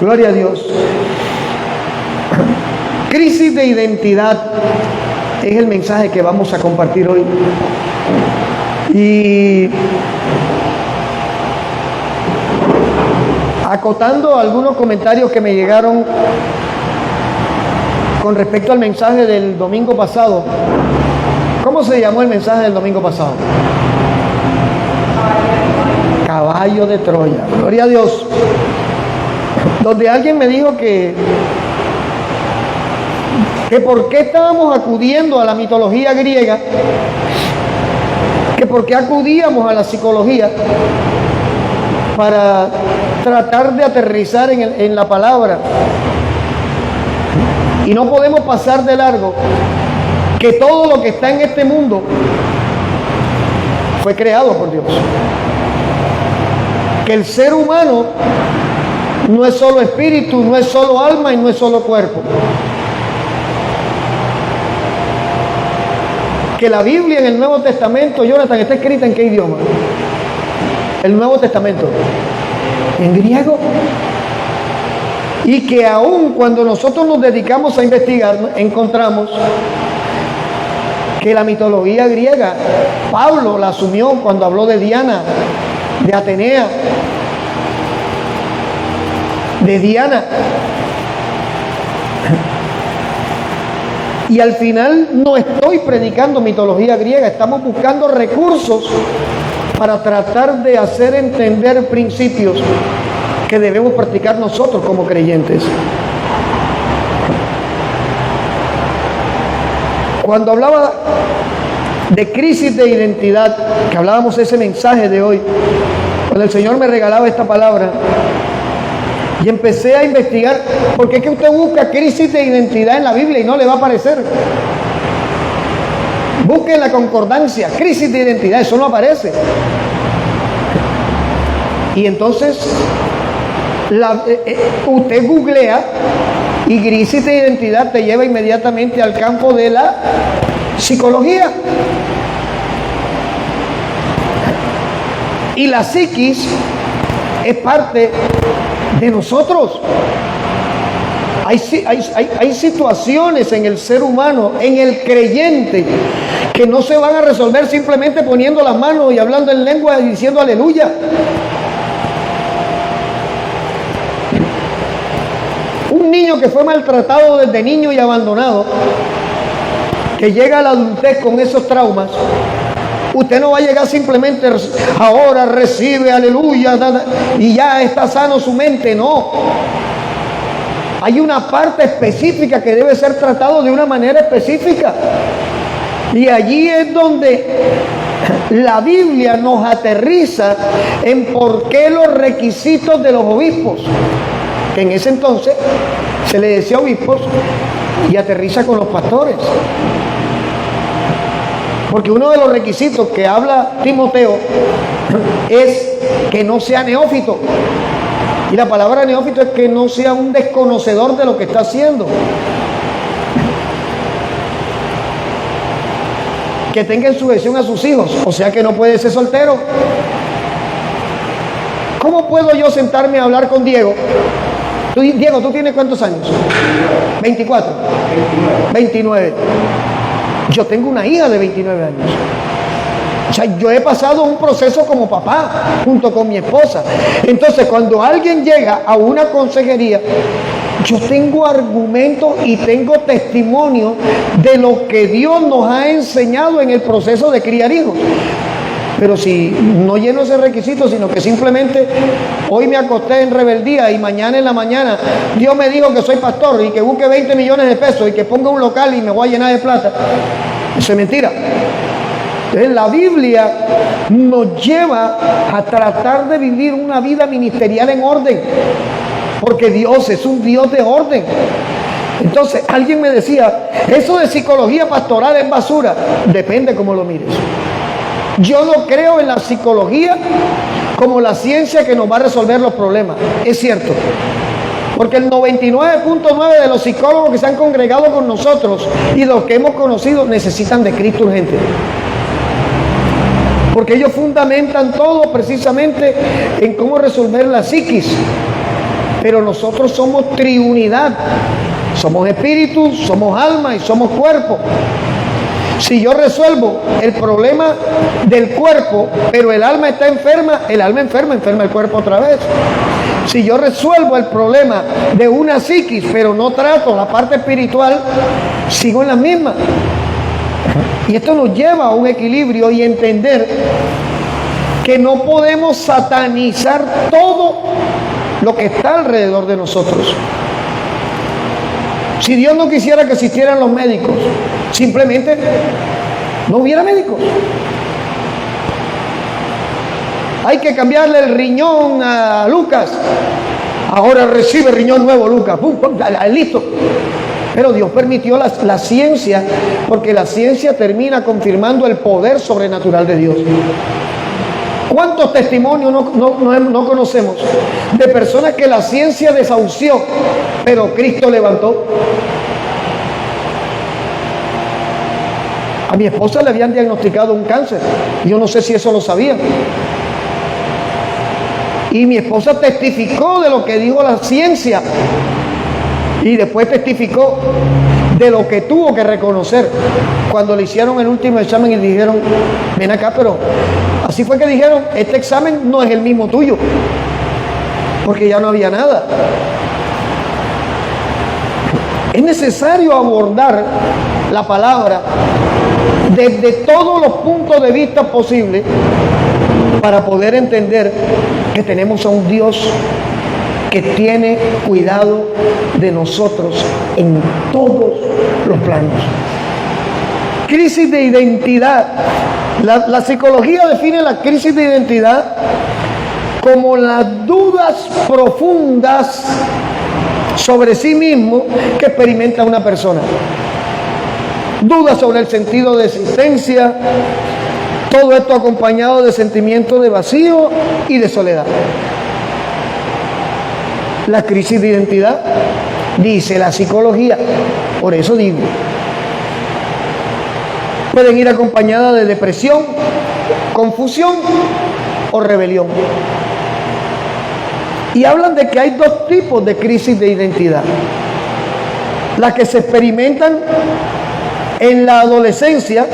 Gloria a Dios. Crisis de identidad es el mensaje que vamos a compartir hoy. Y acotando algunos comentarios que me llegaron con respecto al mensaje del domingo pasado. ¿Cómo se llamó el mensaje del domingo pasado? Caballo de Troya. Gloria a Dios. Donde alguien me dijo que por qué estábamos acudiendo a la mitología griega, que por qué acudíamos a la psicología para tratar de aterrizar en la palabra. Y no podemos pasar de largo que todo lo que está en este mundo fue creado por Dios. Que el ser humano no es solo espíritu, no es solo alma y no es solo cuerpo. Que la Biblia en el Nuevo Testamento, Jonathan, está escrita ¿en qué idioma? El Nuevo Testamento. En griego. Y que aún cuando nosotros nos dedicamos a investigar, encontramos que la mitología griega, Pablo la asumió cuando habló de Diana, de Atenea, de Diana. Y al final no estoy predicando mitología griega, estamos buscando recursos para tratar de hacer entender principios que debemos practicar nosotros como creyentes. Cuando hablaba de crisis de identidad, que hablábamos de ese mensaje de hoy, cuando el Señor me regalaba esta palabra, y empecé a investigar, porque es que usted busca crisis de identidad en la Biblia y no le va a aparecer. Busque en la concordancia, crisis de identidad, eso no aparece. Y entonces, usted googlea y crisis de identidad te lleva inmediatamente al campo de la psicología. Y la psiquis es parte de nosotros. Hay situaciones en el ser humano, en el creyente, que no se van a resolver simplemente poniendo las manos y hablando en lengua y diciendo aleluya. Un niño que fue maltratado desde niño y abandonado, que llega a la adultez con esos traumas, usted no va a llegar simplemente ahora recibe, aleluya, y ya está sano su mente, no. Hay una parte específica que debe ser tratado de una manera específica. Y allí es donde la Biblia nos aterriza en por qué los requisitos de los obispos, que en ese entonces se le decía obispos, y aterriza con los pastores. Porque uno de los requisitos que habla Timoteo es que no sea neófito. Y la palabra neófito es que no sea un desconocedor de lo que está haciendo. Que tenga en sujeción a sus hijos. O sea que no puede ser soltero. ¿Cómo puedo yo sentarme a hablar con Diego? Diego, ¿tú tienes cuántos años? 24. 29. Yo tengo una hija de 29 años. O sea, yo he pasado un proceso como papá junto con mi esposa. Entonces, cuando alguien llega a una consejería, yo tengo argumentos y tengo testimonio de lo que Dios nos ha enseñado en el proceso de criar hijos. Pero si no lleno ese requisito, sino que simplemente hoy me acosté en rebeldía y mañana en la mañana Dios me dijo que soy pastor y que busque 20 millones de pesos y que ponga un local y me voy a llenar de plata, eso es mentira. Entonces la Biblia nos lleva a tratar de vivir una vida ministerial en orden, porque Dios es un Dios de orden. Entonces alguien me decía, eso de psicología pastoral es basura. Depende cómo lo mires. Yo no creo en la psicología como la ciencia que nos va a resolver los problemas. Es cierto. Porque el 99.9 de los psicólogos que se han congregado con nosotros y los que hemos conocido necesitan de Cristo urgente. Porque ellos fundamentan todo precisamente en cómo resolver la psiquis. pero nosotros somos triunidad. Somos espíritu, somos alma y somos cuerpo. Si yo resuelvo el problema del cuerpo, pero el alma está enferma, el alma enferma el cuerpo otra vez. Si yo resuelvo el problema de una psiquis, pero no trato la parte espiritual, sigo en la misma. Y esto nos lleva a un equilibrio y entender que no podemos satanizar todo lo que está alrededor de nosotros. Si Dios no quisiera que existieran los médicos, simplemente no hubiera médicos. Hay que cambiarle el riñón a Lucas. Ahora recibe riñón nuevo, Lucas. ¡Pum, pum! Listo. Pero Dios permitió la ciencia, porque la ciencia termina confirmando el poder sobrenatural de Dios. ¿Cuántos testimonios no conocemos de personas que la ciencia desahució, pero Cristo levantó? A mi esposa le habían diagnosticado un cáncer. Yo no sé si eso lo sabía. Y mi esposa testificó de lo que dijo la ciencia. Y después testificó de lo que tuvo que reconocer cuando le hicieron el último examen y dijeron, ven acá, pero así fue que dijeron, este examen no es el mismo tuyo, porque ya no había nada. Es necesario abordar la palabra desde todos los puntos de vista posibles para poder entender que tenemos a un Dios que tiene cuidado de nosotros en todos los planos. Crisis de identidad. La psicología define la crisis de identidad como las dudas profundas sobre sí mismo que experimenta una persona. Dudas sobre el sentido de existencia, todo esto acompañado de sentimientos de vacío y de soledad. La crisis de identidad, dice la psicología, por eso digo, pueden ir acompañadas de depresión, confusión o rebelión. Y hablan de que hay dos tipos de crisis de identidad. Las que se experimentan en la adolescencia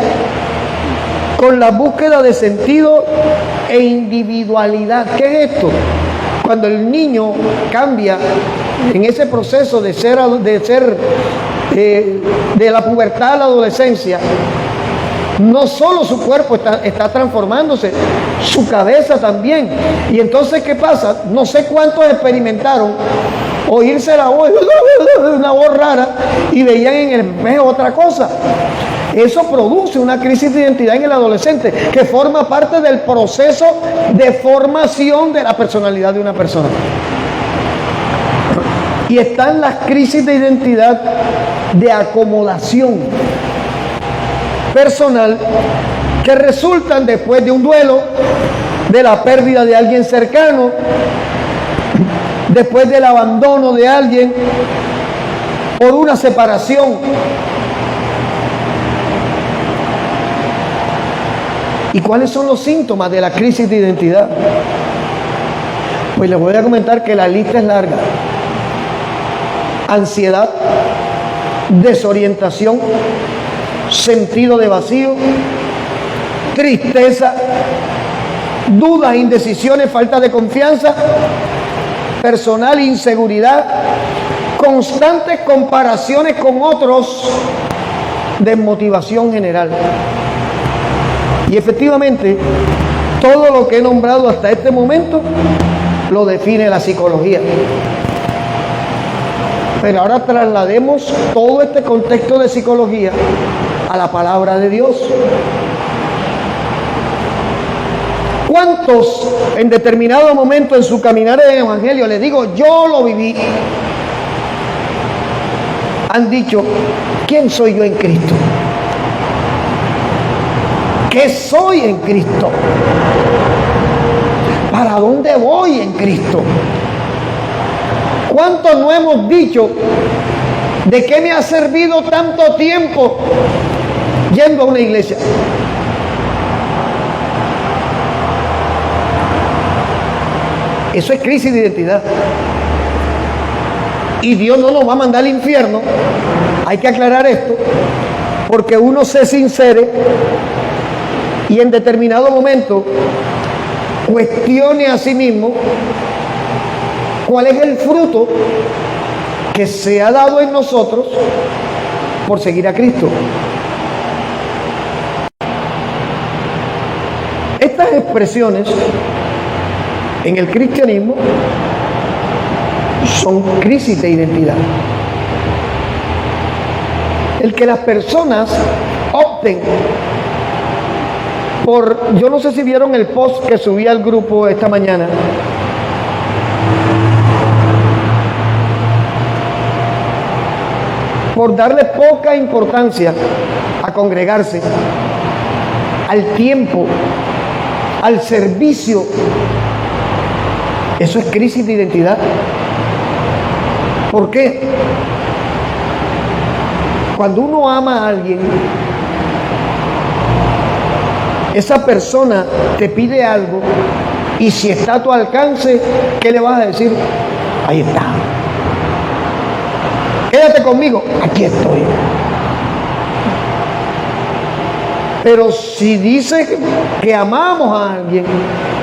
con la búsqueda de sentido e individualidad. ¿Qué es esto? Cuando el niño cambia en ese proceso de la pubertad a la adolescencia, no solo su cuerpo está transformándose, su cabeza también. Y entonces, ¿qué pasa? No sé cuántos experimentaron oírse la voz, una voz rara, y veían en el espejo otra cosa. Eso produce una crisis de identidad en el adolescente que forma parte del proceso de formación de la personalidad de una persona. Y están las crisis de identidad de acomodación personal que resultan después de un duelo, de la pérdida de alguien cercano, después del abandono de alguien, por una separación. ¿Y cuáles son los síntomas de la crisis de identidad? Pues les voy a comentar que la lista es larga. Ansiedad, desorientación, sentido de vacío, tristeza, dudas, indecisiones, falta de confianza personal, inseguridad, constantes comparaciones con otros, desmotivación general. Y efectivamente, todo lo que he nombrado hasta este momento lo define la psicología. Pero ahora traslademos todo este contexto de psicología a la palabra de Dios. ¿Cuántos en determinado momento en su caminar en el Evangelio, les digo, yo lo viví, han dicho, ¿quién soy yo en Cristo? ¿Qué soy en Cristo? ¿Para dónde voy en Cristo? ¿Cuántos no hemos dicho de qué me ha servido tanto tiempo yendo a una iglesia? Eso es crisis de identidad. Y Dios no nos va a mandar al infierno. Hay que aclarar esto, porque uno se sincere y en determinado momento cuestione a sí mismo cuál es el fruto que se ha dado en nosotros por seguir a Cristo. Estas expresiones en el cristianismo son crisis de identidad. El que las personas opten por, yo no sé si vieron el post que subí al grupo esta mañana, por darle poca importancia a congregarse, al tiempo, al servicio. Eso es crisis de identidad. ¿Por qué? Cuando uno ama a alguien, esa persona te pide algo y si está a tu alcance, ¿qué le vas a decir? Ahí está. Quédate conmigo, aquí estoy. Pero si dice que amamos a alguien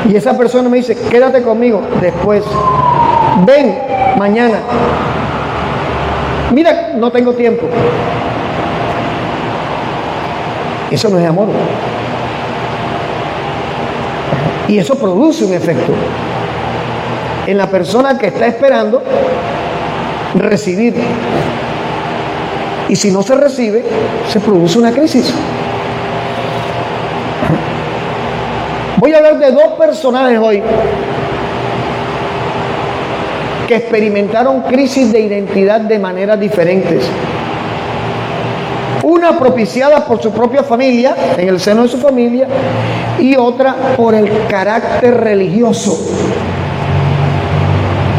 y esa persona me dice, quédate conmigo, después, ven mañana, mira, no tengo tiempo. Eso no es amor. Y eso produce un efecto en la persona que está esperando recibir. Y si no se recibe, se produce una crisis. Voy a hablar de dos personajes hoy que experimentaron crisis de identidad de maneras diferentes. Una propiciada por su propia familia, en el seno de su familia, y otra por el carácter religioso.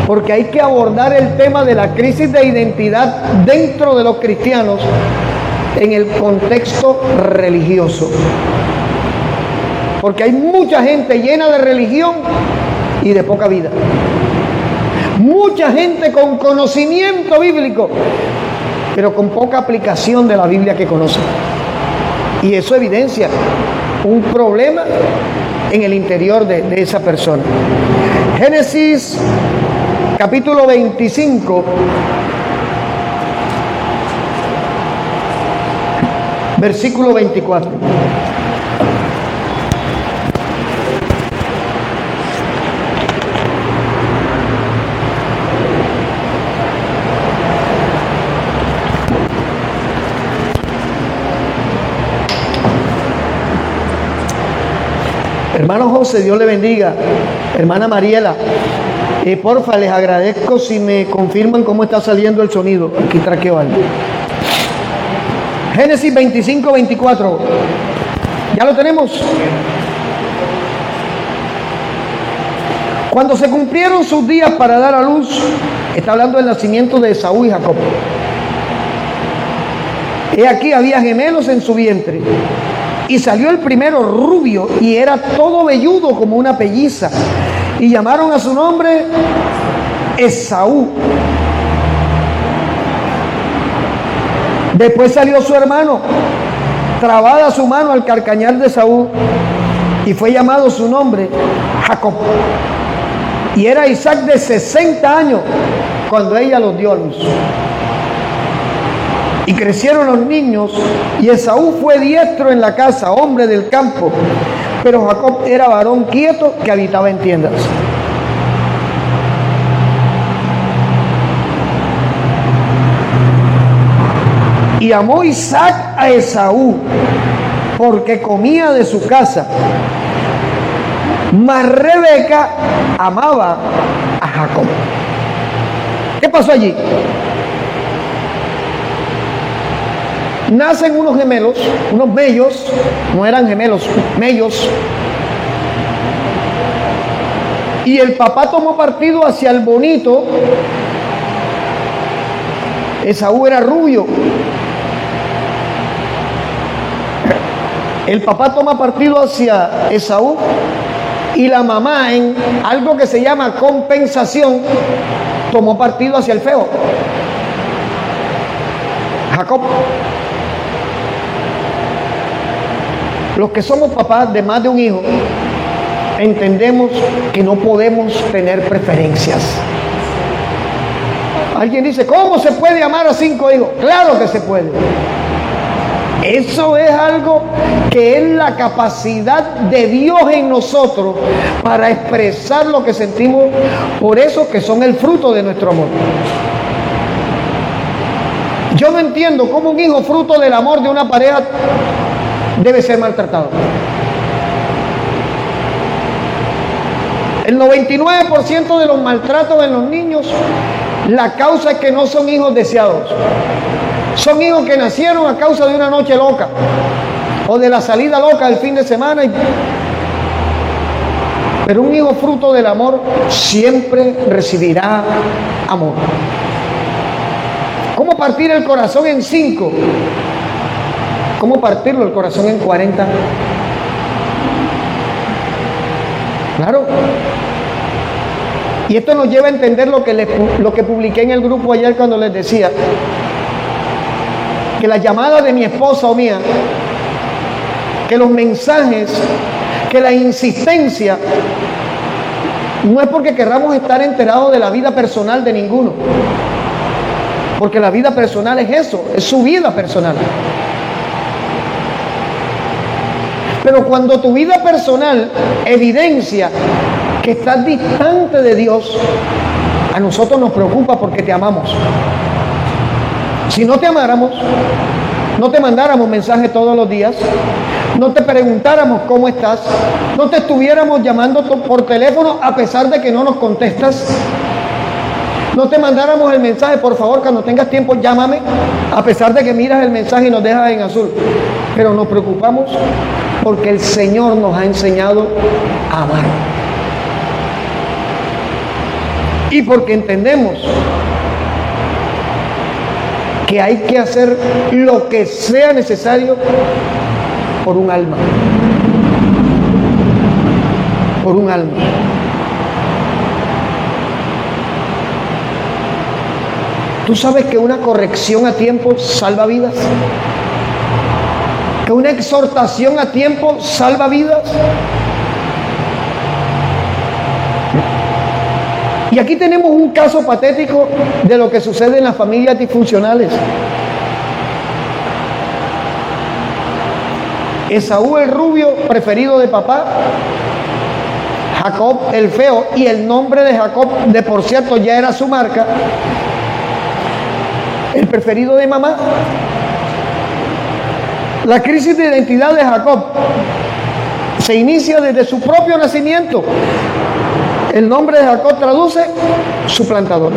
Porque hay que abordar el tema de la crisis de identidad dentro de los cristianos en el contexto religioso. Porque hay mucha gente llena de religión y de poca vida. Mucha gente con conocimiento bíblico, pero con poca aplicación de la Biblia que conoce. Y eso evidencia un problema en el interior de esa persona. Génesis capítulo 25, versículo 24. Hermano José, Dios le bendiga. Hermana Mariela, porfa, les agradezco si me confirman cómo está saliendo el sonido. Aquí traqueo algo. Génesis 25, 24. ¿Ya lo tenemos? Cuando se cumplieron sus días para dar a luz, está hablando del nacimiento de Esaú y Jacob. He aquí había gemelos en su vientre. Y salió el primero rubio y era todo velludo como una pelliza. Y llamaron a su nombre Esaú. Después salió su hermano, trabada su mano al carcañar de Esaú, y fue llamado su nombre Jacob. Y era Isaac de 60 años cuando ella los dio a luz. Y crecieron los niños, y Esaú fue diestro en la casa, hombre del campo, pero Jacob era varón quieto que habitaba en tiendas. Y amó Isaac a Esaú, porque comía de su casa, mas Rebeca amaba a Jacob. ¿Qué pasó allí? Nacen unos gemelos, unos mellos, no eran gemelos, mellos. Y el papá tomó partido hacia el bonito. Esaú era rubio. El papá toma partido hacia Esaú y la mamá, en algo que se llama compensación, tomó partido hacia el feo, Jacob. Los que somos papás de más de un hijo, entendemos que no podemos tener preferencias. Alguien dice, ¿cómo se puede amar a 5 hijos? Claro que se puede. Eso es algo que es la capacidad de Dios en nosotros para expresar lo que sentimos por eso que son el fruto de nuestro amor. Yo no entiendo cómo un hijo fruto del amor de una pareja debe ser maltratado. El 99% de los maltratos en los niños, la causa es que no son hijos deseados. Son hijos que nacieron a causa de una noche loca o de la salida loca del fin de semana. Pero un hijo fruto del amor siempre recibirá amor. ¿Cómo partir el corazón en 5? ¿Cómo partirlo el corazón en 40? Claro. Y esto nos lleva a entender lo que publiqué en el grupo ayer cuando les decía que la llamada de mi esposa o mía, que los mensajes, que la insistencia, no es porque querramos estar enterados de la vida personal de ninguno, porque la vida personal es eso, es su vida personal. Pero cuando tu vida personal evidencia que estás distante de Dios, a nosotros nos preocupa porque te amamos. Si no te amáramos, no te mandáramos mensajes todos los días, no te preguntáramos cómo estás, no te estuviéramos llamando por teléfono a pesar de que no nos contestas, no te mandáramos el mensaje, por favor, cuando tengas tiempo llámame, a pesar de que miras el mensaje y nos dejas en azul. Pero nos preocupamos porque el Señor nos ha enseñado a amar. Y porque entendemos que hay que hacer lo que sea necesario por un alma. Por un alma. ¿Tú sabes que una corrección a tiempo salva vidas? ¿Que una exhortación a tiempo salva vidas? Y aquí tenemos un caso patético de lo que sucede en las familias disfuncionales. Esaú el rubio, preferido de papá, Jacob el feo, y el nombre de Jacob, de por cierto, ya era su marca, el preferido de mamá. La crisis de identidad de Jacob se inicia desde su propio nacimiento. El nombre de Jacob traduce suplantador.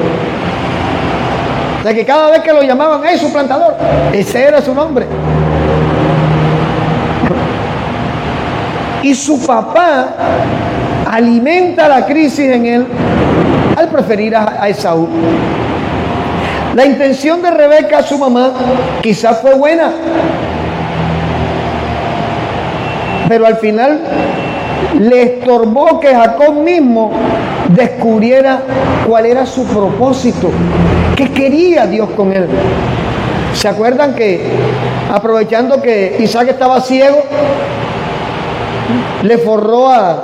O sea que cada vez que lo llamaban, ¡hey, suplantador!, ese era su nombre. Y su papá alimenta la crisis en él al preferir a Esaú. La intención de Rebeca, su mamá, quizás fue buena, pero al final le estorbó que Jacob mismo descubriera cuál era su propósito, qué quería Dios con él. ¿Se acuerdan que aprovechando que Isaac estaba ciego, le forró a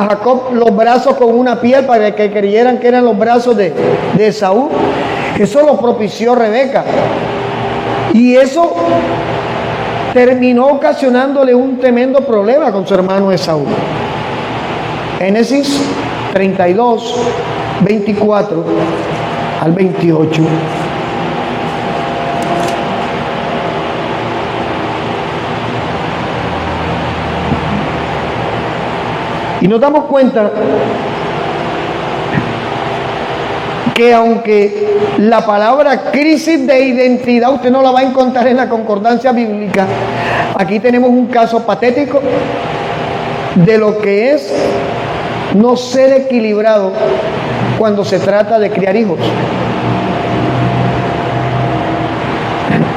Jacob los brazos con una piel para que creyeran que eran los brazos de Esaú? Eso lo propició Rebeca, y eso terminó ocasionándole un tremendo problema con su hermano Esaú. Génesis 32, 24 al 28. Y nos damos cuenta que aunque la palabra crisis de identidad usted no la va a encontrar en la concordancia bíblica, aquí tenemos un caso patético de lo que es no ser equilibrado cuando se trata de criar hijos.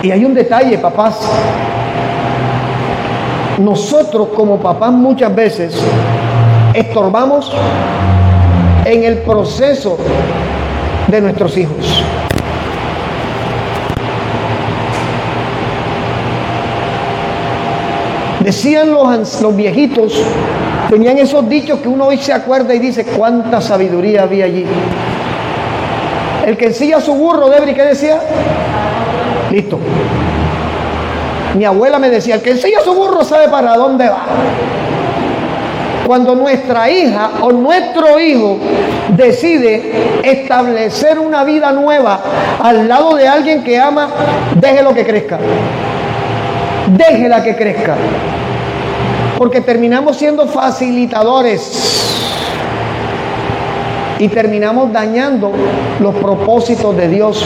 Y hay un detalle, papás. Nosotros como papás muchas veces estorbamos en el proceso de nuestros hijos. Decían los viejitos, tenían esos dichos que uno hoy se acuerda y dice, cuánta sabiduría había allí. El que ensilla su burro, Debri, ¿qué decía? Listo. Mi abuela me decía, el que ensilla su burro sabe para dónde va. Cuando nuestra hija o nuestro hijo decide establecer una vida nueva al lado de alguien que ama, déjelo que crezca. Déjela que crezca. Porque terminamos siendo facilitadores y terminamos dañando los propósitos de Dios.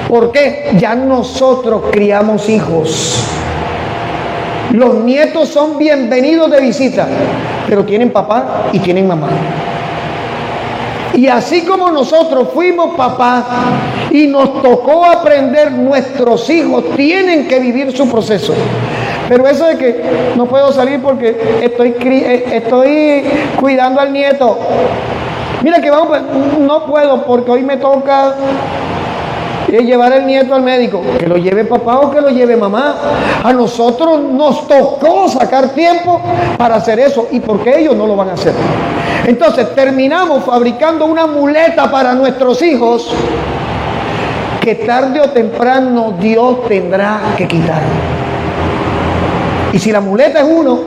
¿Por qué? Ya nosotros criamos hijos. Los nietos son bienvenidos de visita, pero tienen papá y tienen mamá. Y así como nosotros fuimos papás y nos tocó aprender, nuestros hijos tienen que vivir su proceso. Pero eso de que no puedo salir porque estoy cuidando al nieto. Mira que vamos, no puedo porque hoy me toca llevar el nieto al médico. Que lo lleve papá o que lo lleve mamá. A nosotros nos tocó sacar tiempo para hacer eso. ¿Y por qué ellos no lo van a hacer? Entonces terminamos fabricando una muleta para nuestros hijos que tarde o temprano Dios tendrá que quitar. Y si la muleta es uno,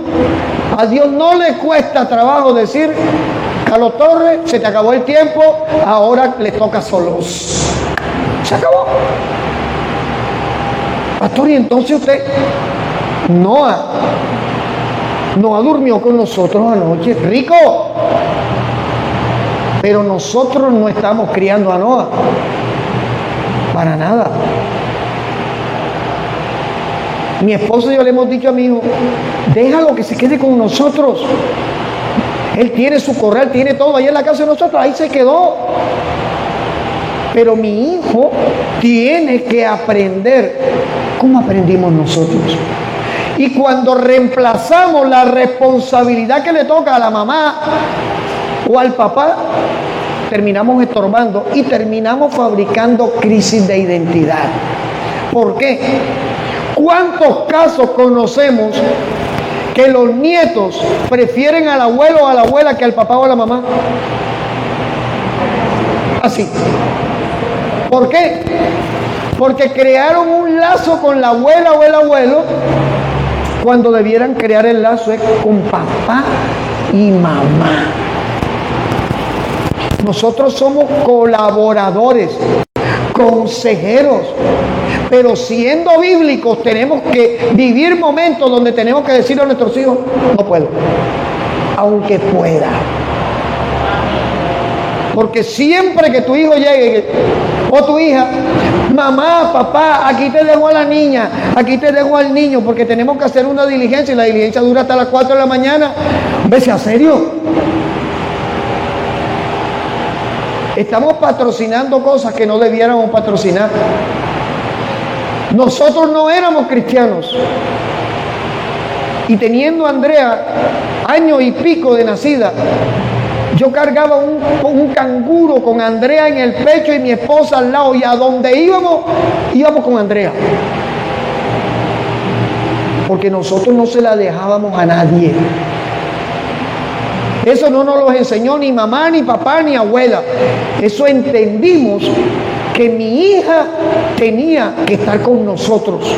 a Dios no le cuesta trabajo decir, Carlos Torres, se te acabó el tiempo, ahora le toca solos. Se acabó. Pastor, y entonces usted, Noah durmió con nosotros anoche, rico. Pero nosotros no estamos criando a Noah. Para nada. Mi esposo y yo le hemos dicho a mi hijo, déjalo que se quede con nosotros. Él tiene su corral, tiene todo ahí en la casa de nosotros, ahí se quedó. Pero mi hijo tiene que aprender como aprendimos nosotros. Y cuando reemplazamos la responsabilidad que le toca a la mamá o al papá, terminamos estorbando y terminamos fabricando crisis de identidad. ¿Por qué? ¿Cuántos casos conocemos que los nietos prefieren al abuelo o a la abuela que al papá o a la mamá? Así. ¿Por qué? Porque crearon un lazo con la abuela o el abuelo cuando debieran crear el lazo con papá y mamá. Nosotros somos colaboradores, consejeros, pero siendo bíblicos tenemos que vivir momentos donde tenemos que decirle a nuestros hijos, no puedo, aunque pueda. Porque siempre que tu hijo llegue o tu hija, mamá, papá, aquí te dejo a la niña, aquí te dejo al niño, porque tenemos que hacer una diligencia y la diligencia dura hasta las 4 de la mañana. ¿Ves? ¿A serio? Estamos patrocinando cosas que no debiéramos patrocinar. Nosotros no éramos cristianos. Y teniendo a Andrea año y pico de nacida, yo cargaba un canguro con Andrea en el pecho y mi esposa al lado, y a donde íbamos con Andrea. Porque nosotros no se la dejábamos a nadie. Eso no nos lo enseñó ni mamá, ni papá, ni abuela. Eso entendimos que mi hija tenía que estar con nosotros.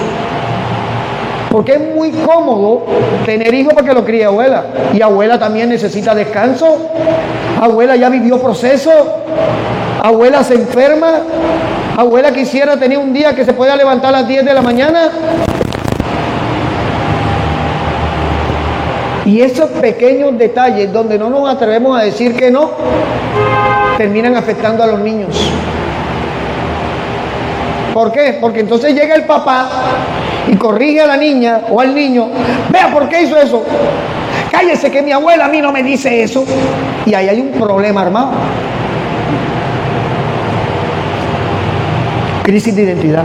Porque es muy cómodo tener hijos para que lo críe abuela. Y abuela también necesita descanso. Abuela ya vivió proceso. Abuela se enferma. Abuela quisiera tener un día que se pueda levantar a las 10 de la mañana. Y esos pequeños detalles donde no nos atrevemos a decir que no, terminan afectando a los niños. ¿Por qué? Porque entonces llega el papá y corrige a la niña o al niño. Vea, ¿por qué hizo eso? Cállese, que mi abuela a mí no me dice eso. Y ahí hay un problema armado. Crisis de identidad.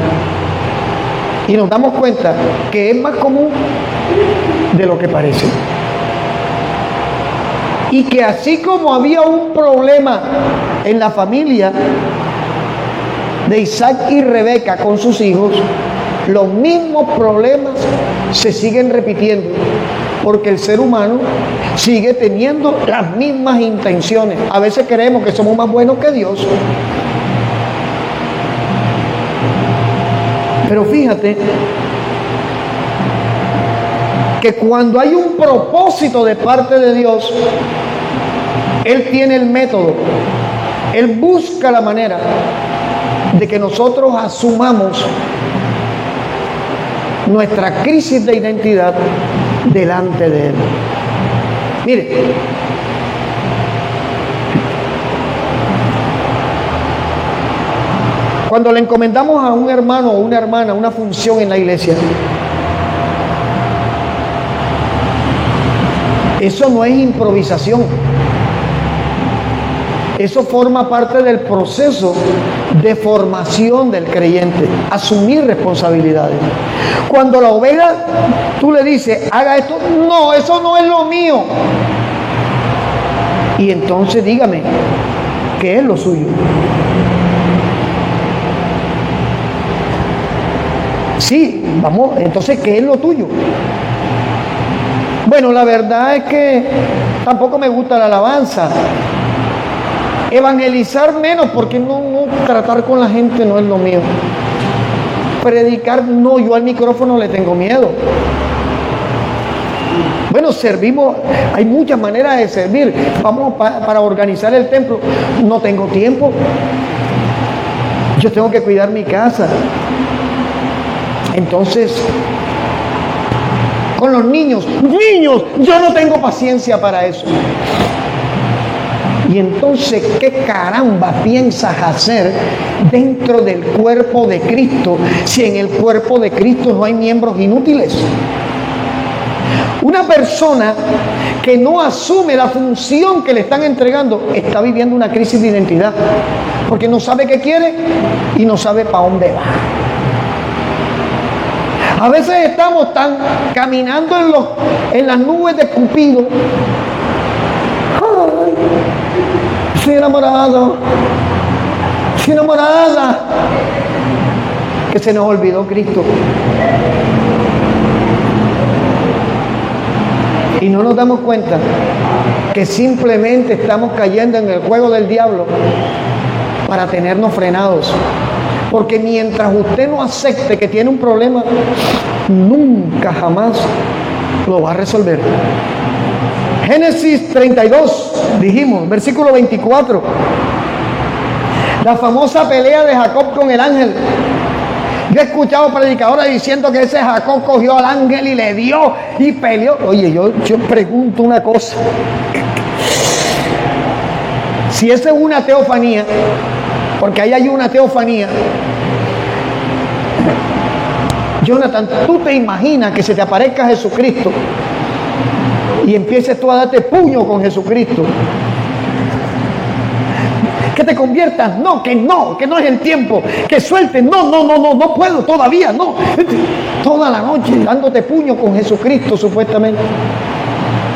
Y nos damos cuenta que es más común de lo que parece. Y que así como había un problema en la familia de Isaac y Rebeca con sus hijos, los mismos problemas se siguen repitiendo, porque el ser humano sigue teniendo las mismas intenciones. A veces creemos que somos más buenos que Dios. Pero fíjate que cuando hay un propósito de parte de Dios, Él tiene el método, Él busca la manera de que nosotros asumamos nuestra crisis de identidad delante de Él. Mire, cuando le encomendamos a un hermano o una hermana una función en la iglesia, eso no es improvisación. Eso forma parte del proceso de formación del creyente, asumir responsabilidades. Cuando la oveja, tú le dices, haga esto, no, eso no es lo mío. Y entonces dígame, ¿qué es lo suyo? Sí, vamos, entonces, ¿qué es lo tuyo? Bueno, la verdad es que tampoco me gusta la alabanza. Evangelizar menos, porque no tratar con la gente no es lo mío. Predicar, no, yo al micrófono le tengo miedo. Bueno, servimos, hay muchas maneras de servir. Vamos para organizar el templo, no tengo tiempo. Yo tengo que cuidar mi casa. Entonces, con los niños, yo no tengo paciencia para eso. Y entonces, ¿qué caramba piensas hacer dentro del cuerpo de Cristo si en el cuerpo de Cristo no hay miembros inútiles? Una persona que no asume la función que le están entregando está viviendo una crisis de identidad, porque no sabe qué quiere y no sabe para dónde va. A veces estamos tan caminando en las nubes de Cupido. Ay, estoy enamorado, estoy enamorada, que se nos olvidó Cristo. Y no nos damos cuenta que simplemente estamos cayendo en el juego del diablo para tenernos frenados. Porque mientras usted no acepte que tiene un problema, nunca jamás lo va a resolver. Génesis 32, dijimos, versículo 24. La famosa pelea de Jacob con el ángel. Yo he escuchado predicadores diciendo que ese Jacob cogió al ángel y le dio y peleó. Oye, yo pregunto una cosa. Si esa es una teofanía, porque ahí hay una teofanía. Jonathan, ¿tú te imaginas que se te aparezca Jesucristo y empieces tú a darte puño con Jesucristo? Que te conviertas, no es el tiempo, que sueltes, no puedo todavía, no. Toda la noche dándote puño con Jesucristo, supuestamente.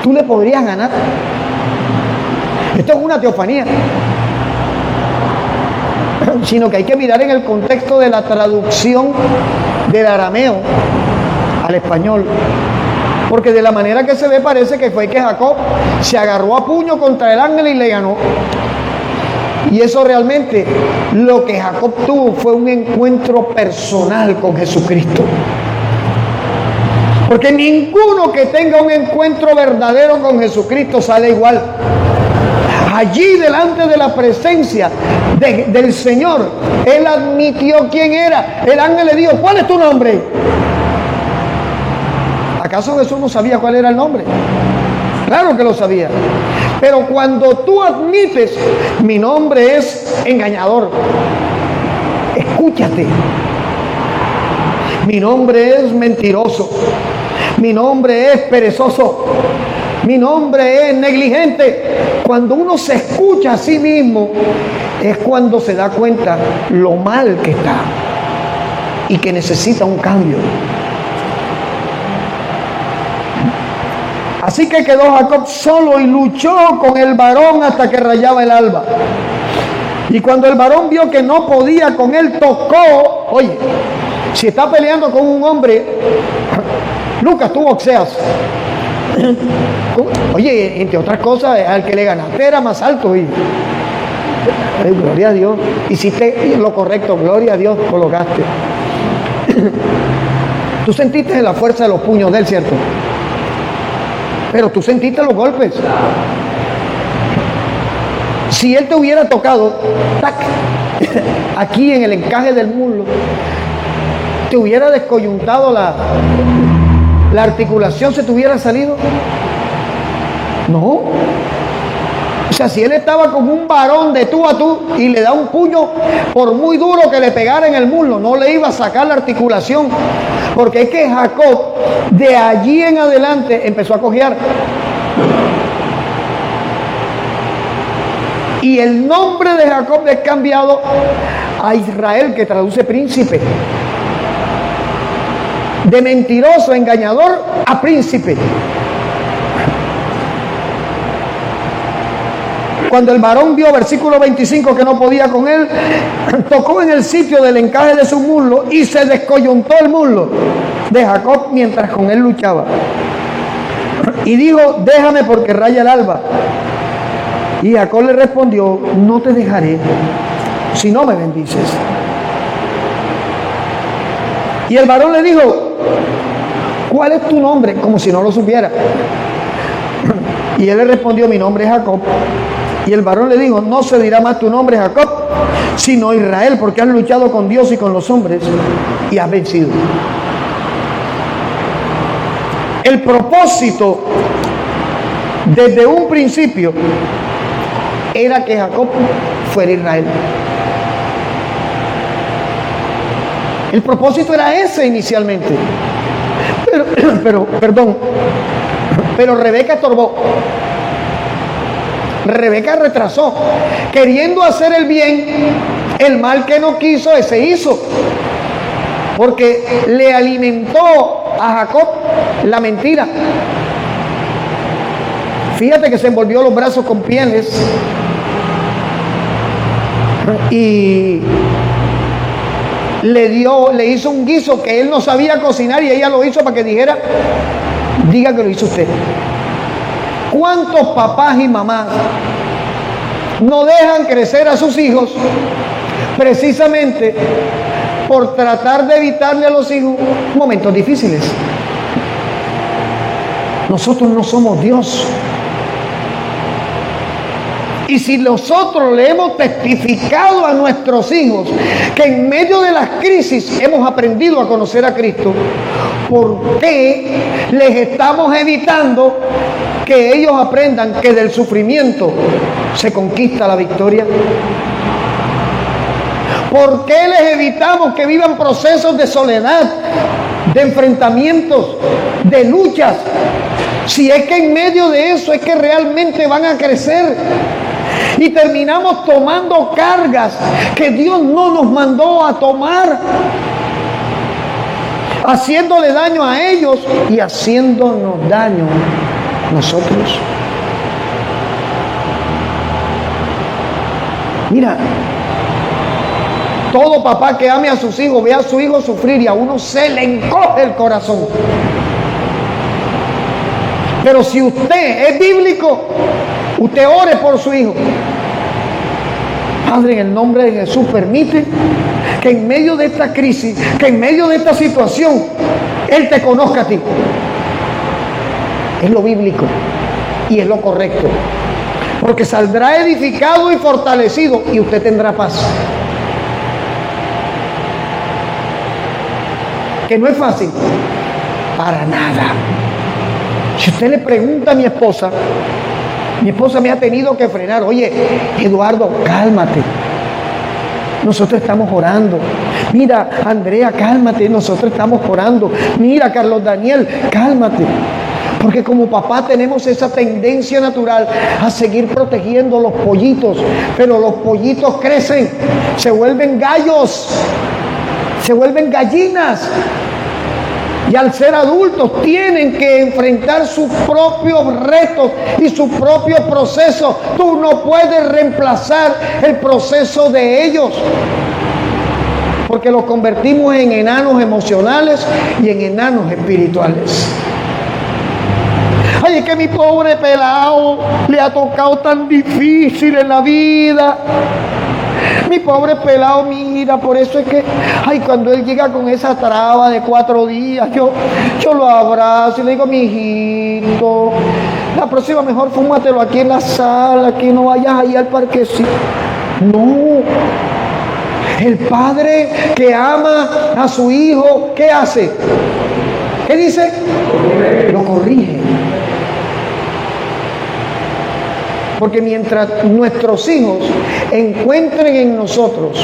Tú le podrías ganar. Esto es una teofanía. Sino que hay que mirar en el contexto de la traducción del arameo al español. Porque de la manera que se ve parece que fue que Jacob se agarró a puño contra el ángel y le ganó. Y eso realmente, lo que Jacob tuvo fue un encuentro personal con Jesucristo. Porque ninguno que tenga un encuentro verdadero con Jesucristo sale igual. Allí delante de la presencia del Señor, él admitió quién era. El ángel le dijo, ¿cuál es tu nombre? ¿Acaso Jesús no sabía cuál era el nombre? Claro que lo sabía. Pero cuando tú admites, mi nombre es engañador, escúchate, mi nombre es mentiroso, mi nombre es perezoso, mi nombre es negligente. Cuando uno se escucha a sí mismo, es cuando se da cuenta lo mal que está y que necesita un cambio. Así que quedó Jacob solo y luchó con el varón hasta que rayaba el alba. Y cuando el varón vio que no podía con él, tocó. Oye, si está peleando con un hombre, Lucas, tú boxeas. Oye, entre otras cosas, al que le ganaste era más alto. Y, gloria a Dios. Hiciste lo correcto, gloria a Dios, colocaste. Tú sentiste la fuerza de los puños de él, ¿cierto? Pero tú sentiste los golpes. Si él te hubiera tocado, tac, aquí en el encaje del muslo, te hubiera descoyuntado la articulación, se te hubiera salido. No. O sea, si él estaba como un varón de tú a tú y le da un puño, por muy duro que le pegara en el muslo, no le iba a sacar la articulación. Porque es que Jacob, de allí en adelante, empezó a cojear. Y el nombre de Jacob es cambiado a Israel, que traduce príncipe. De mentiroso, engañador, a príncipe. Cuando el varón vio, versículo 25, que no podía con él, tocó en el sitio del encaje de su muslo y se descoyuntó el muslo de Jacob mientras con él luchaba. Y dijo, déjame porque raya el alba. Y Jacob le respondió, no te dejaré si no me bendices. Y el varón le dijo, ¿cuál es tu nombre? Como si no lo supiera. Y él le respondió, mi nombre es Jacob. Y el varón le dijo, no se dirá más tu nombre Jacob, sino Israel, porque has luchado con Dios y con los hombres y has vencido. El propósito desde un principio era que Jacob fuera Israel. El propósito era ese inicialmente. Pero Rebeca estorbó. Rebeca retrasó, queriendo hacer el bien, el mal que no quiso, ese hizo. Porque le alimentó a Jacob la mentira. Fíjate que se envolvió los brazos con pieles y le hizo un guiso que él no sabía cocinar y ella lo hizo para que dijera, diga que lo hizo usted. ¿Cuántos papás y mamás no dejan crecer a sus hijos precisamente por tratar de evitarle a los hijos momentos difíciles? Nosotros no somos Dios. Y si nosotros le hemos testificado a nuestros hijos que en medio de las crisis hemos aprendido a conocer a Cristo, ¿por qué les estamos evitando que ellos aprendan que del sufrimiento se conquista la victoria? ¿Por qué les evitamos que vivan procesos de soledad, de enfrentamientos, de luchas? Si es que en medio de eso es que realmente van a crecer. Y terminamos tomando cargas que Dios no nos mandó a tomar, haciéndole daño a ellos y haciéndonos daño nosotros. Mira, todo papá que ame a sus hijos, ve a su hijo sufrir y a uno se le encoge el corazón. Pero si usted es bíblico, usted ore por su hijo. Padre, en el nombre de Jesús, permite que en medio de esta crisis, que en medio de esta situación, Él te conozca a ti. Es lo bíblico y es lo correcto. Porque saldrá edificado y fortalecido y usted tendrá paz. Que no es fácil. Para nada. Si usted le pregunta a mi esposa me ha tenido que frenar. Oye, Eduardo, cálmate. Nosotros estamos orando. Mira, Andrea, cálmate. Nosotros estamos orando. Mira, Carlos Daniel, cálmate. Porque como papá tenemos esa tendencia natural a seguir protegiendo los pollitos. Pero los pollitos crecen, se vuelven gallos, se vuelven gallinas. Y al ser adultos tienen que enfrentar sus propios retos y su propio proceso. Tú no puedes reemplazar el proceso de ellos, porque los convertimos en enanos emocionales y en enanos espirituales. Ay, es que mi pobre pelado le ha tocado tan difícil en la vida. Mi pobre pelado, mira, por eso es que, ay, cuando él llega con esa traba de 4 días, yo lo abrazo y le digo, mi hijito, la próxima mejor fúmatelo aquí en la sala, que no vayas ahí al parquecito. No. El padre que ama a su hijo, ¿qué hace? ¿Qué dice? Lo corrige. Porque mientras nuestros hijos encuentren en nosotros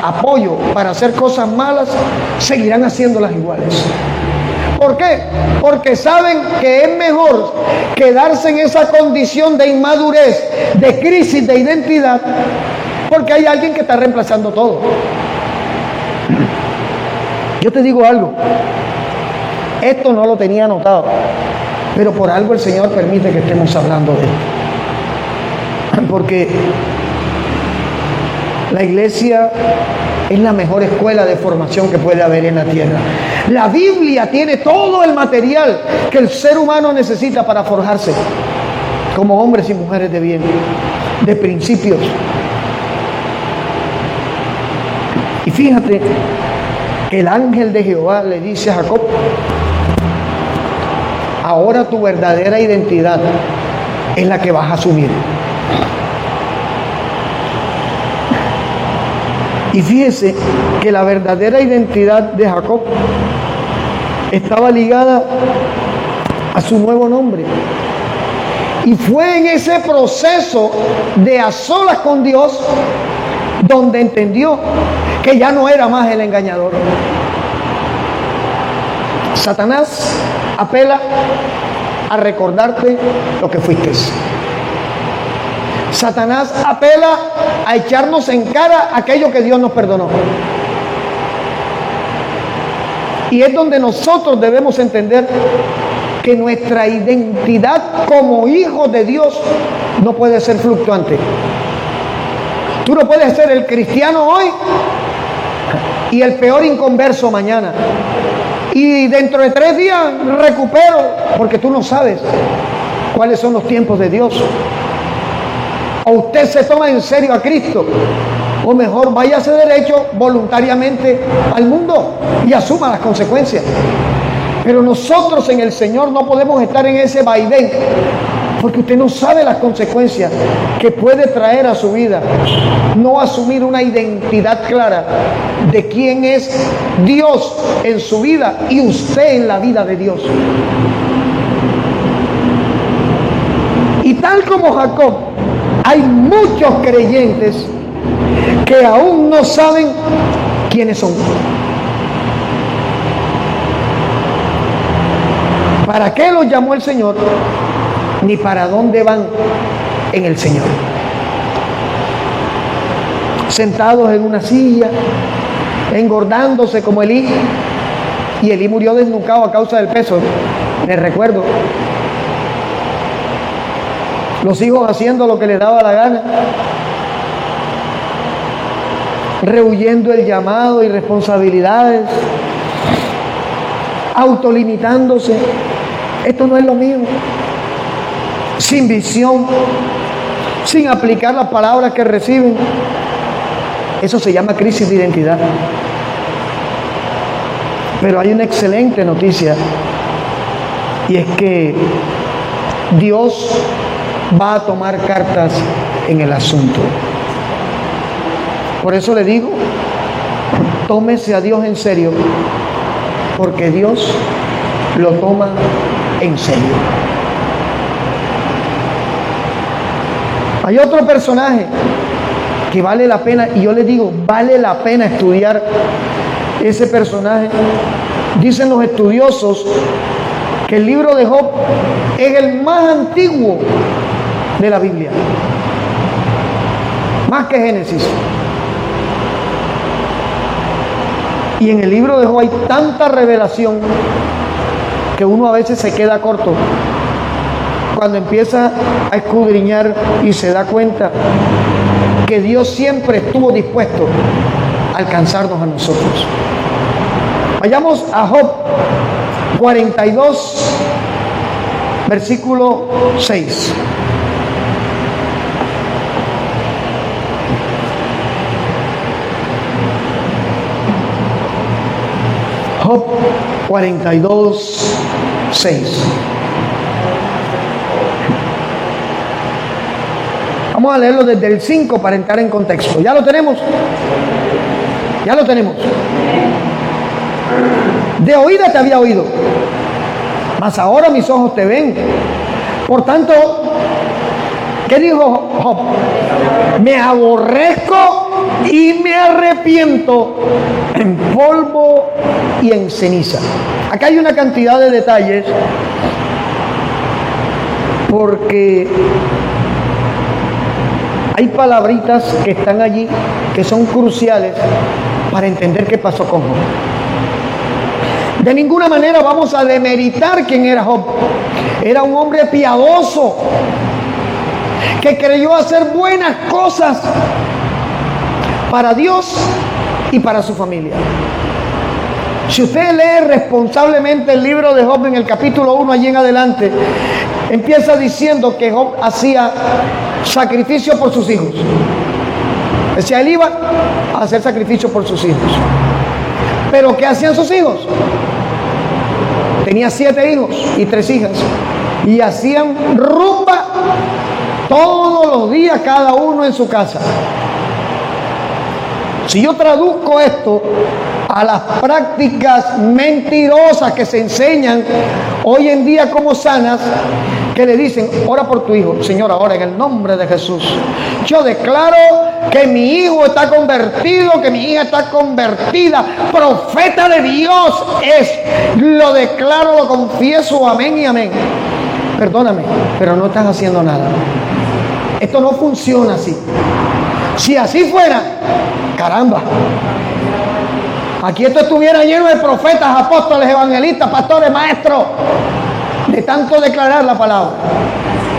apoyo para hacer cosas malas, seguirán haciéndolas iguales. ¿Por qué? Porque saben que es mejor quedarse en esa condición de inmadurez, de crisis de identidad, porque hay alguien que está reemplazando todo. Yo te digo algo, esto no lo tenía anotado, pero por algo el Señor permite que estemos hablando de esto. Porque la iglesia es la mejor escuela de formación que puede haber en la tierra. La Biblia tiene todo el material que el ser humano necesita para forjarse como hombres y mujeres de bien, de principios. Y fíjate que el ángel de Jehová le dice a Jacob: ahora tu verdadera identidad es la que vas a asumir. Y fíjese que la verdadera identidad de Jacob estaba ligada a su nuevo nombre. Y fue en ese proceso de a solas con Dios donde entendió que ya no era más el engañador. Satanás apela a recordarte lo que fuiste. Satanás apela a echarnos en cara aquello que Dios nos perdonó. Y es donde nosotros debemos entender que nuestra identidad como hijos de Dios no puede ser fluctuante. Tú no puedes ser el cristiano hoy y el peor inconverso mañana. Y dentro de 3 días recupero, porque tú no sabes cuáles son los tiempos de Dios. O usted se toma en serio a Cristo, o mejor váyase derecho voluntariamente al mundo y asuma las consecuencias. Pero nosotros en el Señor no podemos estar en ese vaivén, porque usted no sabe las consecuencias que puede traer a su vida no asumir una identidad clara de quién es Dios en su vida y usted en la vida de Dios. Y tal como Jacob, hay muchos creyentes que aún no saben quiénes son. ¿Para qué los llamó el Señor? Ni para dónde van en el Señor. Sentados en una silla, engordándose como Elí. Y Elí murió desnucado a causa del peso. Les recuerdo. Los hijos haciendo lo que les daba la gana, rehuyendo el llamado y responsabilidades, autolimitándose. Esto no es lo mío. Sin visión, sin aplicar las palabras que reciben. Eso se llama crisis de identidad. Pero hay una excelente noticia, y es que Dios va a tomar cartas en el asunto. Por eso le digo, tómese a Dios en serio, porque Dios lo toma en serio. Hay otro personaje que vale la pena, y yo le digo, vale la pena estudiar ese personaje. Dicen los estudiosos que el libro de Job es el más antiguo de la Biblia, más que Génesis. Y en el libro de Job hay tanta revelación que uno a veces se queda corto cuando empieza a escudriñar y se da cuenta que Dios siempre estuvo dispuesto a alcanzarnos a nosotros. Vayamos a Job 42, versículo 6. Job 42, 6. Vamos a leerlo desde el 5 para entrar en contexto. ¿Ya lo tenemos? Ya lo tenemos. De oída te había oído, mas ahora mis ojos te ven. Por tanto, ¿qué dijo Job? Me aborrezco y me arrepiento en polvo y en ceniza. Acá hay una cantidad de detalles porque hay palabritas que están allí que son cruciales para entender qué pasó con Job. De ninguna manera vamos a demeritar quién era Job. Era un hombre piadoso que creyó hacer buenas cosas para Dios y para su familia. Si usted lee responsablemente el libro de Job en el capítulo 1 allí en adelante, empieza diciendo que Job hacía sacrificio por sus hijos. Decía, él iba a hacer sacrificio por sus hijos. ¿Pero qué hacían sus hijos? Tenía 7 hijos y 3 hijas. Y hacían rumba todos los días, cada uno en su casa. Si yo traduzco esto a las prácticas mentirosas que se enseñan hoy en día como sanas, que le dicen, ora por tu hijo. Señor, ahora en el nombre de Jesús, yo declaro que mi hijo está convertido, que mi hija está convertida, profeta de Dios es, lo declaro, lo confieso, amén y amén. Perdóname, pero no estás haciendo nada. Esto no funciona así. Si así fuera, caramba, aquí esto estuviera lleno de profetas, apóstoles, evangelistas, pastores, maestros, de tanto declarar la palabra.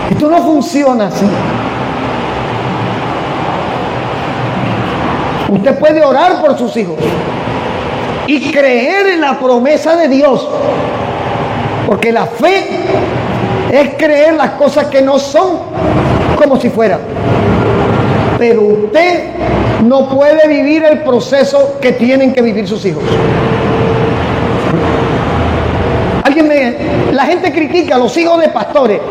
Esto no funciona así. Usted puede orar por sus hijos y creer en la promesa de Dios, porque la fe es creer las cosas que no son como si fueran. Pero usted no puede vivir el proceso que tienen que vivir sus hijos. La gente critica a los hijos de pastores.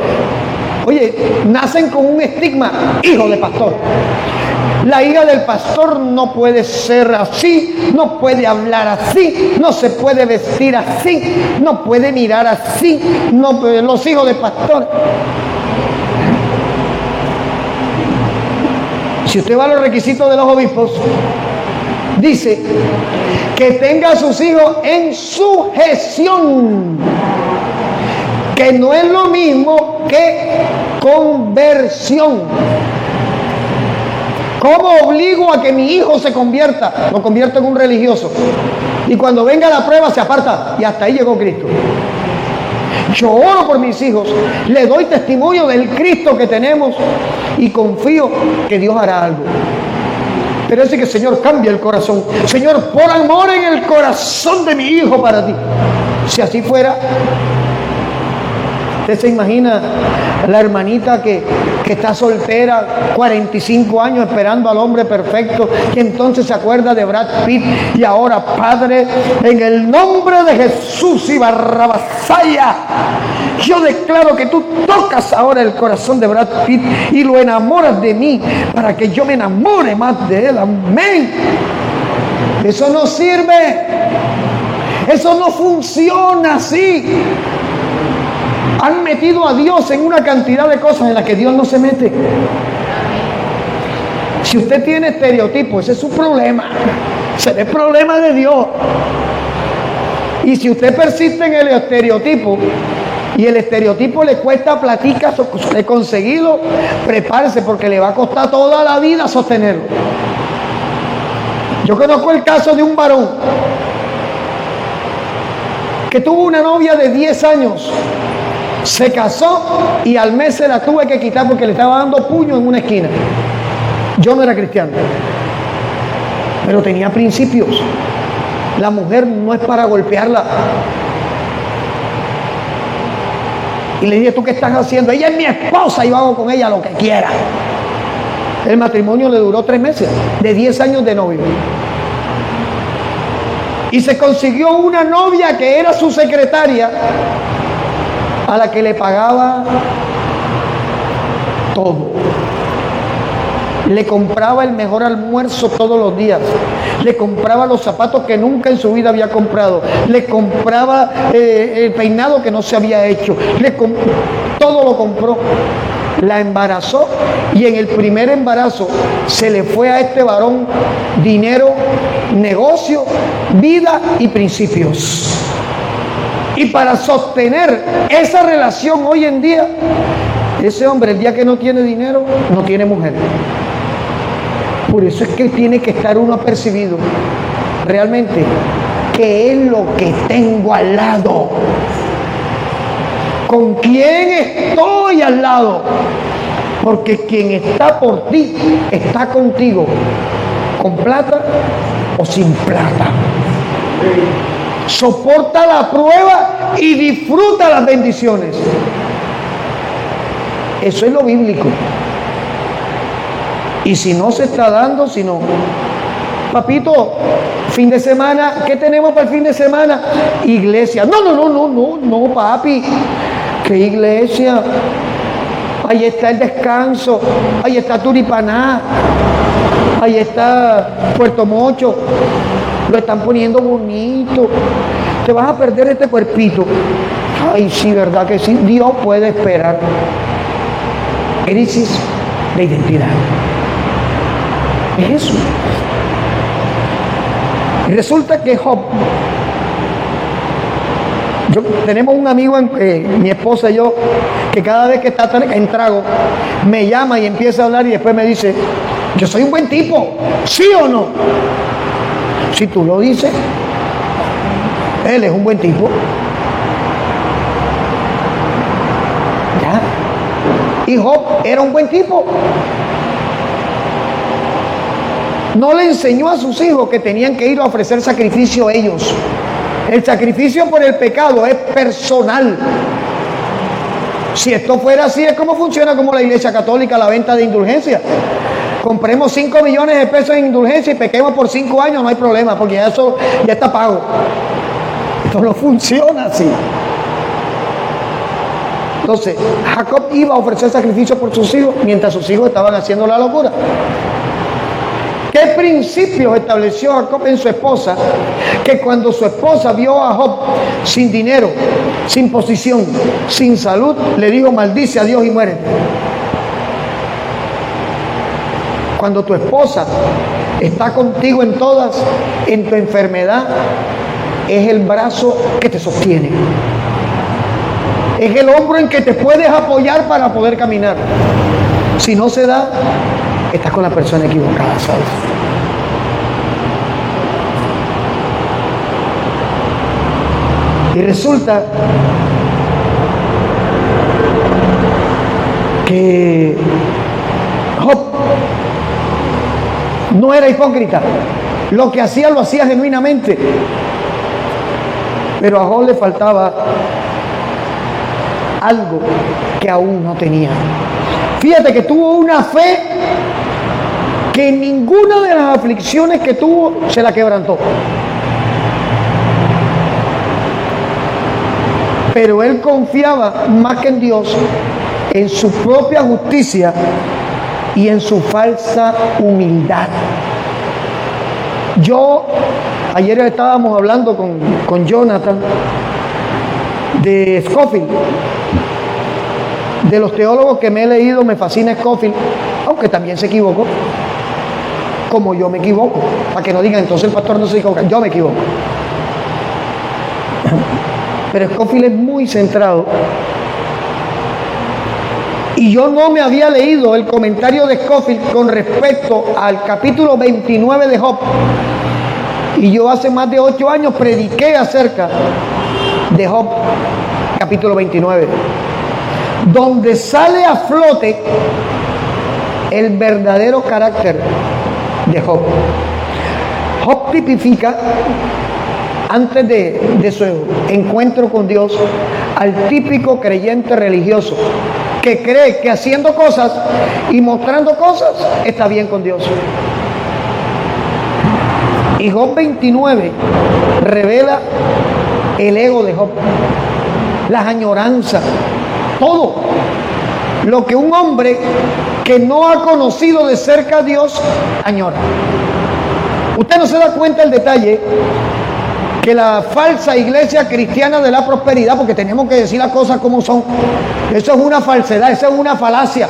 Oye, nacen con un estigma, hijo de pastor. La hija del pastor no puede ser así, no puede hablar así, no se puede vestir así, no puede mirar así. No, los hijos de pastor. Si usted va a los requisitos de los obispos, dice que tenga a sus hijos en sujeción, que no es lo mismo que conversión. ¿Cómo obligo a que mi hijo se convierta? Lo convierto en un religioso. Y cuando venga la prueba se aparta. Y hasta ahí llegó Cristo. Yo oro por mis hijos, le doy testimonio del Cristo que tenemos y confío que Dios hará algo. Pero es que Señor, cambia el corazón. Señor, pon amor en el corazón de mi hijo para ti. Si así fuera, usted se imagina la hermanita que está soltera, 45 años esperando al hombre perfecto, y entonces se acuerda de Brad Pitt. Y ahora, Padre, en el nombre de Jesús y Barrabasaya, yo declaro que tú tocas ahora el corazón de Brad Pitt y lo enamoras de mí para que yo me enamore más de él. Amén. Eso no sirve. Eso no funciona así. Han metido a Dios en una cantidad de cosas en las que Dios no se mete. Si usted tiene estereotipos, ese es su problema. Ese es el problema de Dios. Y si usted persiste en el estereotipo y el estereotipo le cuesta platica de conseguirlo, prepárese porque le va a costar toda la vida sostenerlo. Yo conozco el caso de un varón que tuvo una novia de 10 años, se casó y al mes se la tuve que quitar porque le estaba dando puño en una esquina. Yo no era cristiano, pero tenía principios. La mujer no es para golpearla. Y le dije, ¿tú qué estás haciendo? Ella es mi esposa y yo hago con ella lo que quiera. El matrimonio le duró 3 meses, de 10 años de novio. Y se consiguió una novia que era su secretaria, a la que le pagaba todo. Le compraba el mejor almuerzo todos los días. Le compraba los zapatos que nunca en su vida había comprado. Le compraba el peinado que no se había hecho. Todo lo compró. La embarazó y en el primer embarazo se le fue a este varón dinero, negocio, vida y principios. Y para sostener esa relación hoy en día, ese hombre el día que no tiene dinero, no tiene mujer. Por eso es que tiene que estar uno apercibido realmente qué es lo que tengo al lado, con quién estoy al lado, porque quien está por ti está contigo, con plata o sin plata. Soporta la prueba y disfruta las bendiciones. Eso es lo bíblico. Y si no se está dando, si no, papito, fin de semana, ¿qué tenemos para el fin de semana? Iglesia. No, papi. ¿Qué iglesia? Ahí está el descanso, ahí está Turipaná, ahí está Puerto Mocho, lo están poniendo bonito. Te vas a perder este cuerpito. Ay, sí, verdad que sí. Dios puede esperar. Crisis de identidad. Es eso. Y resulta que Job, tenemos un amigo, mi esposa y yo, que cada vez que está en trago, me llama y empieza a hablar y después me dice, yo soy un buen tipo, ¿sí o no? Si tú lo dices, él es un buen tipo. Ya. Y Job era un buen tipo. No le enseñó a sus hijos que tenían que ir a ofrecer sacrificio a ellos. El sacrificio por el pecado es personal. Si esto fuera así, es como funciona como la Iglesia Católica, la venta de indulgencia. Compremos 5 millones de pesos en indulgencia y pequemos por 5 años, no hay problema, porque ya eso ya está pago. Esto no funciona así. Entonces, Jacob iba a ofrecer sacrificio por sus hijos mientras sus hijos estaban haciendo la locura. ¿Qué principios estableció Jacob en su esposa? Que cuando su esposa vio a Job sin dinero, sin posición, sin salud, le dijo, maldice a Dios y muérete. Cuando tu esposa está contigo en todas, en tu enfermedad, es el brazo que te sostiene. Es el hombro en que te puedes apoyar para poder caminar. Si no se da, estás con la persona equivocada, ¿sabes? Y resulta que Job no era hipócrita. Lo que hacía, lo hacía genuinamente. Pero a Job le faltaba algo que aún no tenía. Fíjate que tuvo una fe que ninguna de las aflicciones que tuvo se la quebrantó. Pero él confiaba más que en Dios, en su propia justicia y en su falsa humildad. Ayer estábamos hablando con Jonathan de Scofield. De los teólogos que me he leído, me fascina Scofield, aunque también se equivocó, como yo me equivoco, para que no digan, entonces el pastor no se equivoca, yo me equivoco. Pero Scofield es muy centrado. Y yo no me había leído el comentario de Scofield con respecto al capítulo 29 de Job. Y yo hace más de 8 años prediqué acerca de Job, capítulo 29, donde sale a flote el verdadero carácter de Job. Job tipifica, antes de su encuentro con Dios, al típico creyente religioso que cree que haciendo cosas y mostrando cosas está bien con Dios. Y Job 29 revela el ego de Job, las añoranzas, todo lo que un hombre que no ha conocido de cerca a Dios añora. Usted no se da cuenta del detalle que la falsa iglesia cristiana de la prosperidad, porque tenemos que decir las cosas como son, eso es una falsedad, eso es una falacia.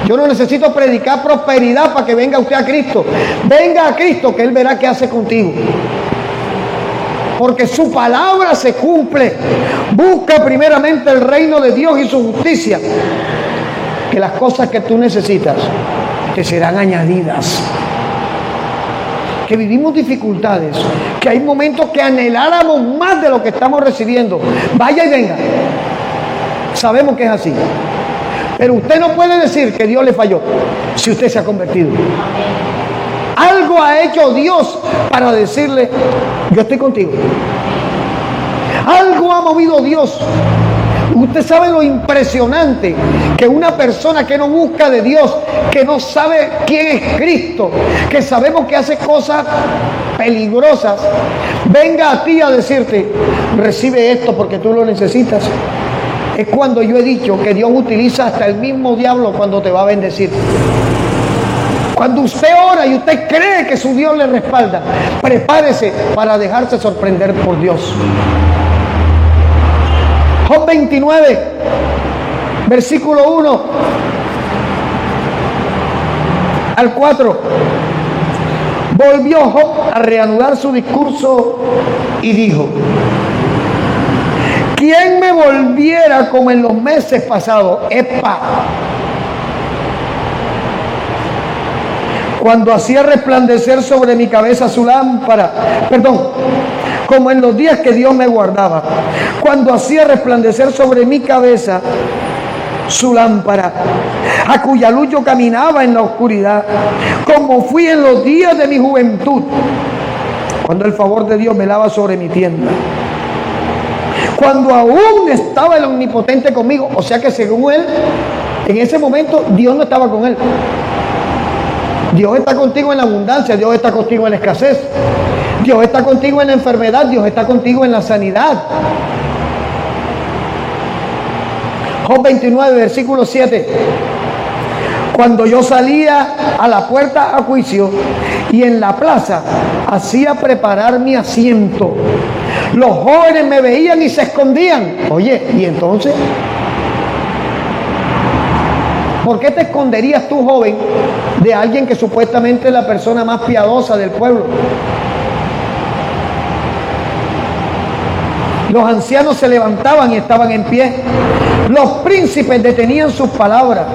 Yo no necesito predicar prosperidad para que venga usted a Cristo. Venga a Cristo, que Él verá qué hace contigo, porque su palabra se cumple. Busca primeramente el reino de Dios y su justicia, que las cosas que tú necesitas te serán añadidas. Que vivimos dificultades, que hay momentos que anheláramos más de lo que estamos recibiendo. Vaya y venga. Sabemos que es así. Pero usted no puede decir que Dios le falló si usted se ha convertido. Algo ha hecho Dios para decirle: yo estoy contigo. Algo ha movido Dios. Usted sabe lo impresionante que una persona que no busca de Dios, que no sabe quién es Cristo, que sabemos que hace cosas peligrosas, venga a ti a decirte: recibe esto porque tú lo necesitas. Es cuando yo he dicho que Dios utiliza hasta el mismo diablo cuando te va a bendecir. Cuando usted ora y usted cree que su Dios le respalda, prepárese para dejarse sorprender por Dios. Job 29, versículo 1 al 4. Volvió Job a reanudar su discurso y dijo: ¿quién me volviera como en los meses pasados? ¡Epa! Cuando hacía resplandecer sobre mi cabeza su lámpara, como en los días que Dios me guardaba, cuando hacía resplandecer sobre mi cabeza su lámpara, a cuya luz yo caminaba en la oscuridad, como fui en los días de mi juventud, cuando el favor de Dios velaba sobre mi tienda, cuando aún estaba el Omnipotente conmigo. O sea que según él, en ese momento Dios no estaba con él. Dios está contigo en la abundancia, Dios está contigo en la escasez, Dios está contigo en la enfermedad, Dios está contigo en la sanidad. Job 29, versículo 7. Cuando yo salía a la puerta a juicio y en la plaza hacía preparar mi asiento, los jóvenes me veían y se escondían. Oye, ¿y entonces? ¿Por qué te esconderías tú, joven, de alguien que supuestamente es la persona más piadosa del pueblo? Los ancianos se levantaban y estaban en pie. Los príncipes detenían sus palabras,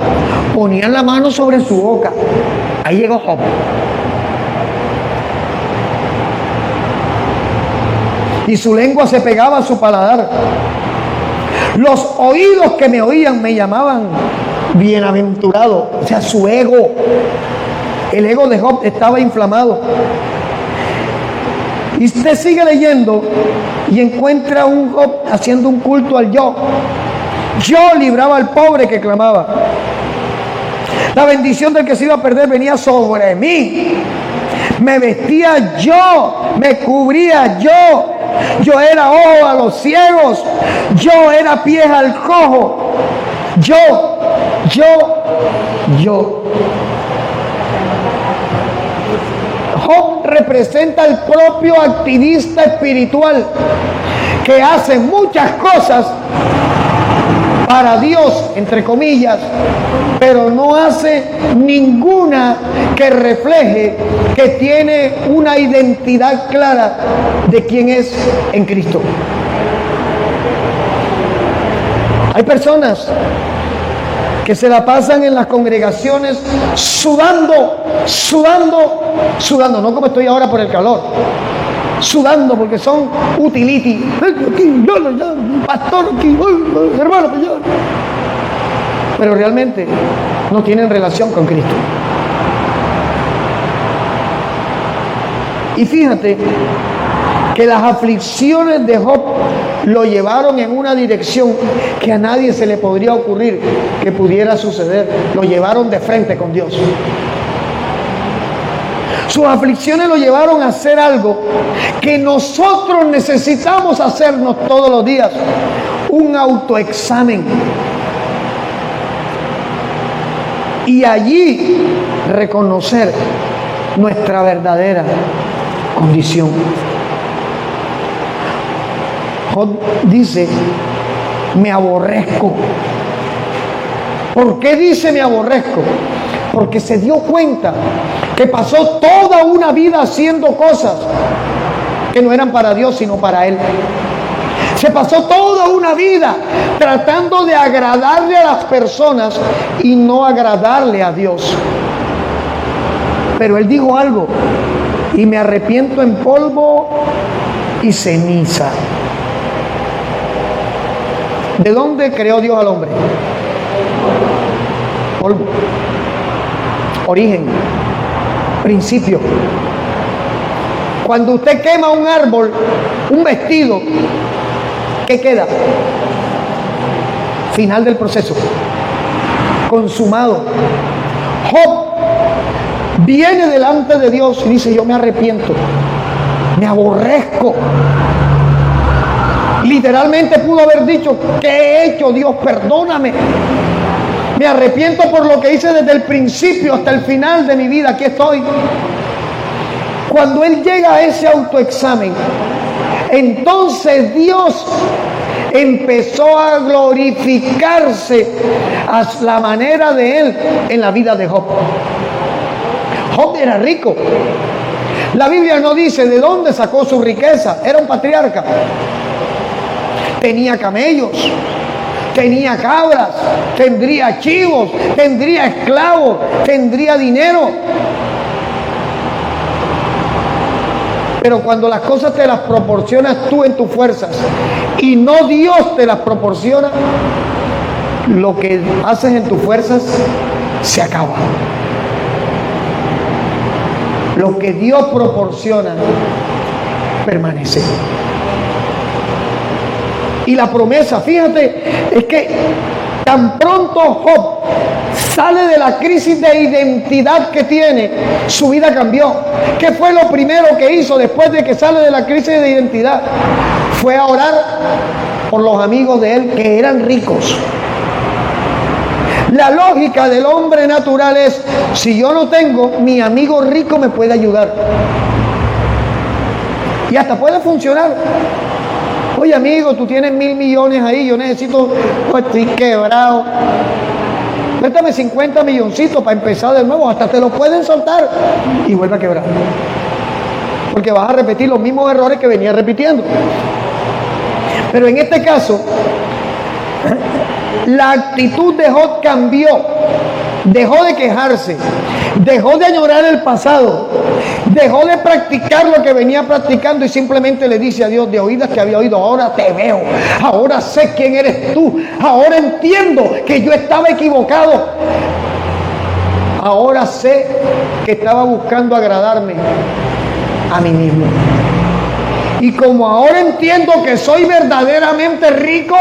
ponían la mano sobre su boca. Ahí llegó Job. Y su lengua se pegaba a su paladar. Los oídos que me oían me llamaban bienaventurado. O sea, su ego, el ego de Job estaba inflamado. Y usted sigue leyendo y encuentra un Job haciendo un culto al yo. Yo libraba al pobre que clamaba. La bendición del que se iba a perder venía sobre mí. Me vestía yo, me cubría yo. Yo era ojo a los ciegos. Yo era pies al cojo. Yo. Job representa al propio activista espiritual que hace muchas cosas para Dios, entre comillas, pero no hace ninguna que refleje que tiene una identidad clara de quién es en Cristo. Hay personas que se la pasan en las congregaciones sudando, no como estoy ahora por el calor, sudando porque son utility. Pastor, aquí, hermano, pero realmente no tienen relación con Cristo. Y fíjate que las aflicciones de Job lo llevaron en una dirección que a nadie se le podría ocurrir que pudiera suceder. Lo llevaron de frente con Dios. Sus aflicciones lo llevaron a hacer algo que nosotros necesitamos hacernos todos los días: un autoexamen. Y allí reconocer nuestra verdadera condición. Job dice: me aborrezco. ¿Por qué dice me aborrezco? Porque se dio cuenta que pasó toda una vida haciendo cosas que no eran para Dios, sino para él. Se pasó toda una vida tratando de agradarle a las personas y no agradarle a Dios. Pero él dijo algo: y me arrepiento en polvo y ceniza. ¿De dónde creó Dios al hombre? Polvo. Origen. Principio. Cuando usted quema un árbol, un vestido, ¿qué queda? Final del proceso. Consumado. Job viene delante de Dios y dice: yo me arrepiento, me aborrezco. Literalmente pudo haber dicho: ¿qué he hecho, Dios? Perdóname. Me arrepiento por lo que hice desde el principio hasta el final de mi vida. Aquí estoy. Cuando él llega a ese autoexamen, entonces Dios empezó a glorificarse a la manera de él en la vida de Job. Job era rico. La Biblia no dice de dónde sacó su riqueza. Era un patriarca. Tenía camellos, tenía cabras, tendría chivos, tendría esclavos, tendría dinero. Pero cuando las cosas te las proporcionas tú en tus fuerzas y no Dios te las proporciona, lo que haces en tus fuerzas se acaba. Lo que Dios proporciona permanece. Y la promesa, fíjate, es que tan pronto Job sale de la crisis de identidad que tiene, su vida cambió. ¿Qué fue lo primero que hizo después de que sale de la crisis de identidad? Fue a orar por los amigos de él que eran ricos. La lógica del hombre natural es: si yo no tengo, mi amigo rico me puede ayudar. Y hasta puede funcionar. Oye, amigo, tú tienes 1.000 millones ahí, yo necesito, pues estoy quebrado. Préstame 50 milloncitos para empezar de nuevo. Hasta te lo pueden soltar y vuelve a quebrar. Porque vas a repetir los mismos errores que venía repitiendo. Pero en este caso, la actitud de Job cambió. Dejó de quejarse, dejó de añorar el pasado, dejó de practicar lo que venía practicando y simplemente le dice a Dios: de oídas que había oído, ahora te veo, ahora sé quién eres tú, ahora entiendo que yo estaba equivocado, ahora sé que estaba buscando agradarme a mí mismo. Y como ahora entiendo que soy verdaderamente rico,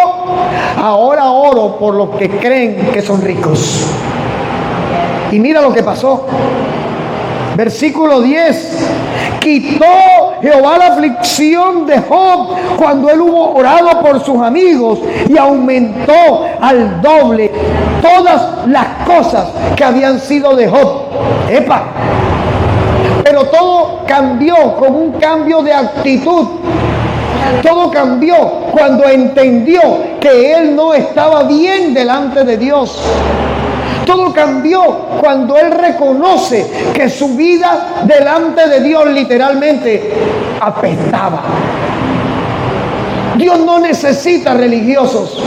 ahora oro por los que creen que son ricos. Y mira lo que pasó. Versículo 10. Quitó Jehová la aflicción de Job cuando él hubo orado por sus amigos, y aumentó al doble todas las cosas que habían sido de Job. ¡Epa! Pero todo cambió con un cambio de actitud. Todo cambió cuando entendió que él no estaba bien delante de Dios. Todo cambió cuando él reconoce que su vida delante de Dios literalmente apestaba. Dios no necesita religiosos.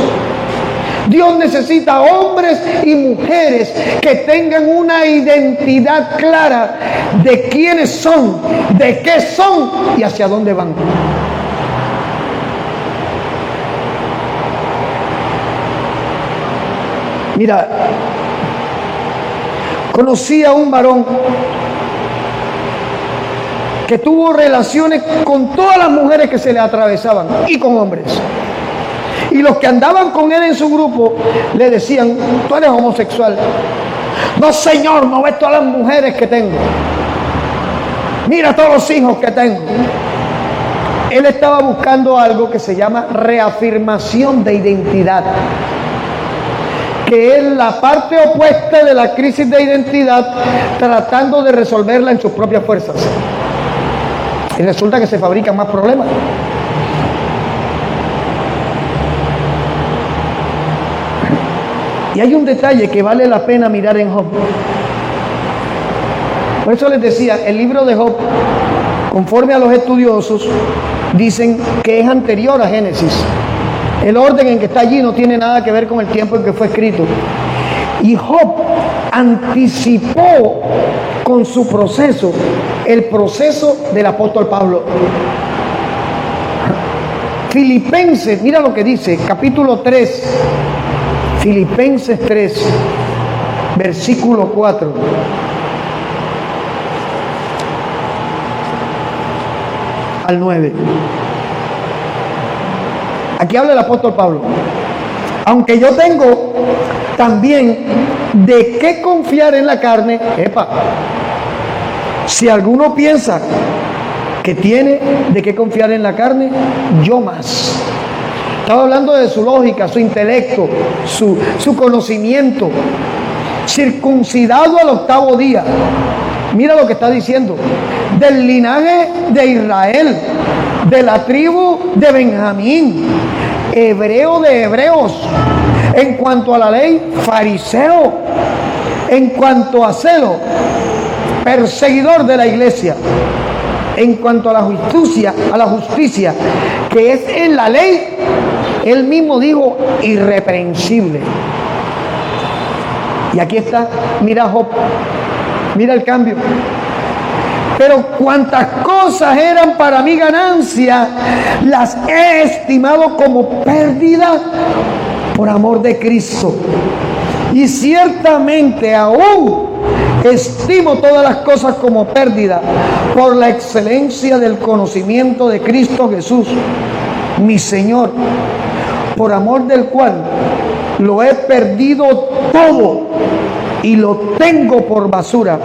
Dios necesita hombres y mujeres que tengan una identidad clara de quiénes son, de qué son y hacia dónde van. Mira, conocí a un varón que tuvo relaciones con todas las mujeres que se le atravesaban y con hombres. Y los que andaban con él en su grupo le decían: tú eres homosexual. No, señor, no ves todas las mujeres que tengo. Mira todos los hijos que tengo. Él estaba buscando algo que se llama reafirmación de identidad, que es la parte opuesta de la crisis de identidad, tratando de resolverla en sus propias fuerzas. Y resulta que se fabrican más problemas. Y hay un detalle que vale la pena mirar en Job. Por eso les decía, el libro de Job, conforme a los estudiosos, dicen que es anterior a Génesis. El orden en que está allí no tiene nada que ver con el tiempo en que fue escrito. Y Job anticipó con su proceso el proceso del apóstol Pablo. Filipenses, mira lo que dice, capítulo 3, Filipenses 3, versículo 4. Al 9. Aquí habla el apóstol Pablo. Aunque yo tengo también de qué confiar en la carne, si alguno piensa que tiene de qué confiar en la carne, yo más. Estaba hablando de su lógica, su intelecto, su conocimiento. Circuncidado al 8º día. Mira lo que está diciendo. Del linaje de Israel, de la tribu de Benjamín, hebreo de hebreos. En cuanto a la ley, fariseo. En cuanto a celo, perseguidor de la iglesia. En cuanto a la justicia que es en la ley, él mismo dijo irreprensible. Y aquí está, mira Job, mira el cambio. Pero cuantas cosas eran para mi ganancia, las he estimado como pérdida por amor de Cristo. Y ciertamente aún estimo todas las cosas como pérdida por la excelencia del conocimiento de Cristo Jesús, mi Señor, por amor del cual lo he perdido todo y lo tengo por basura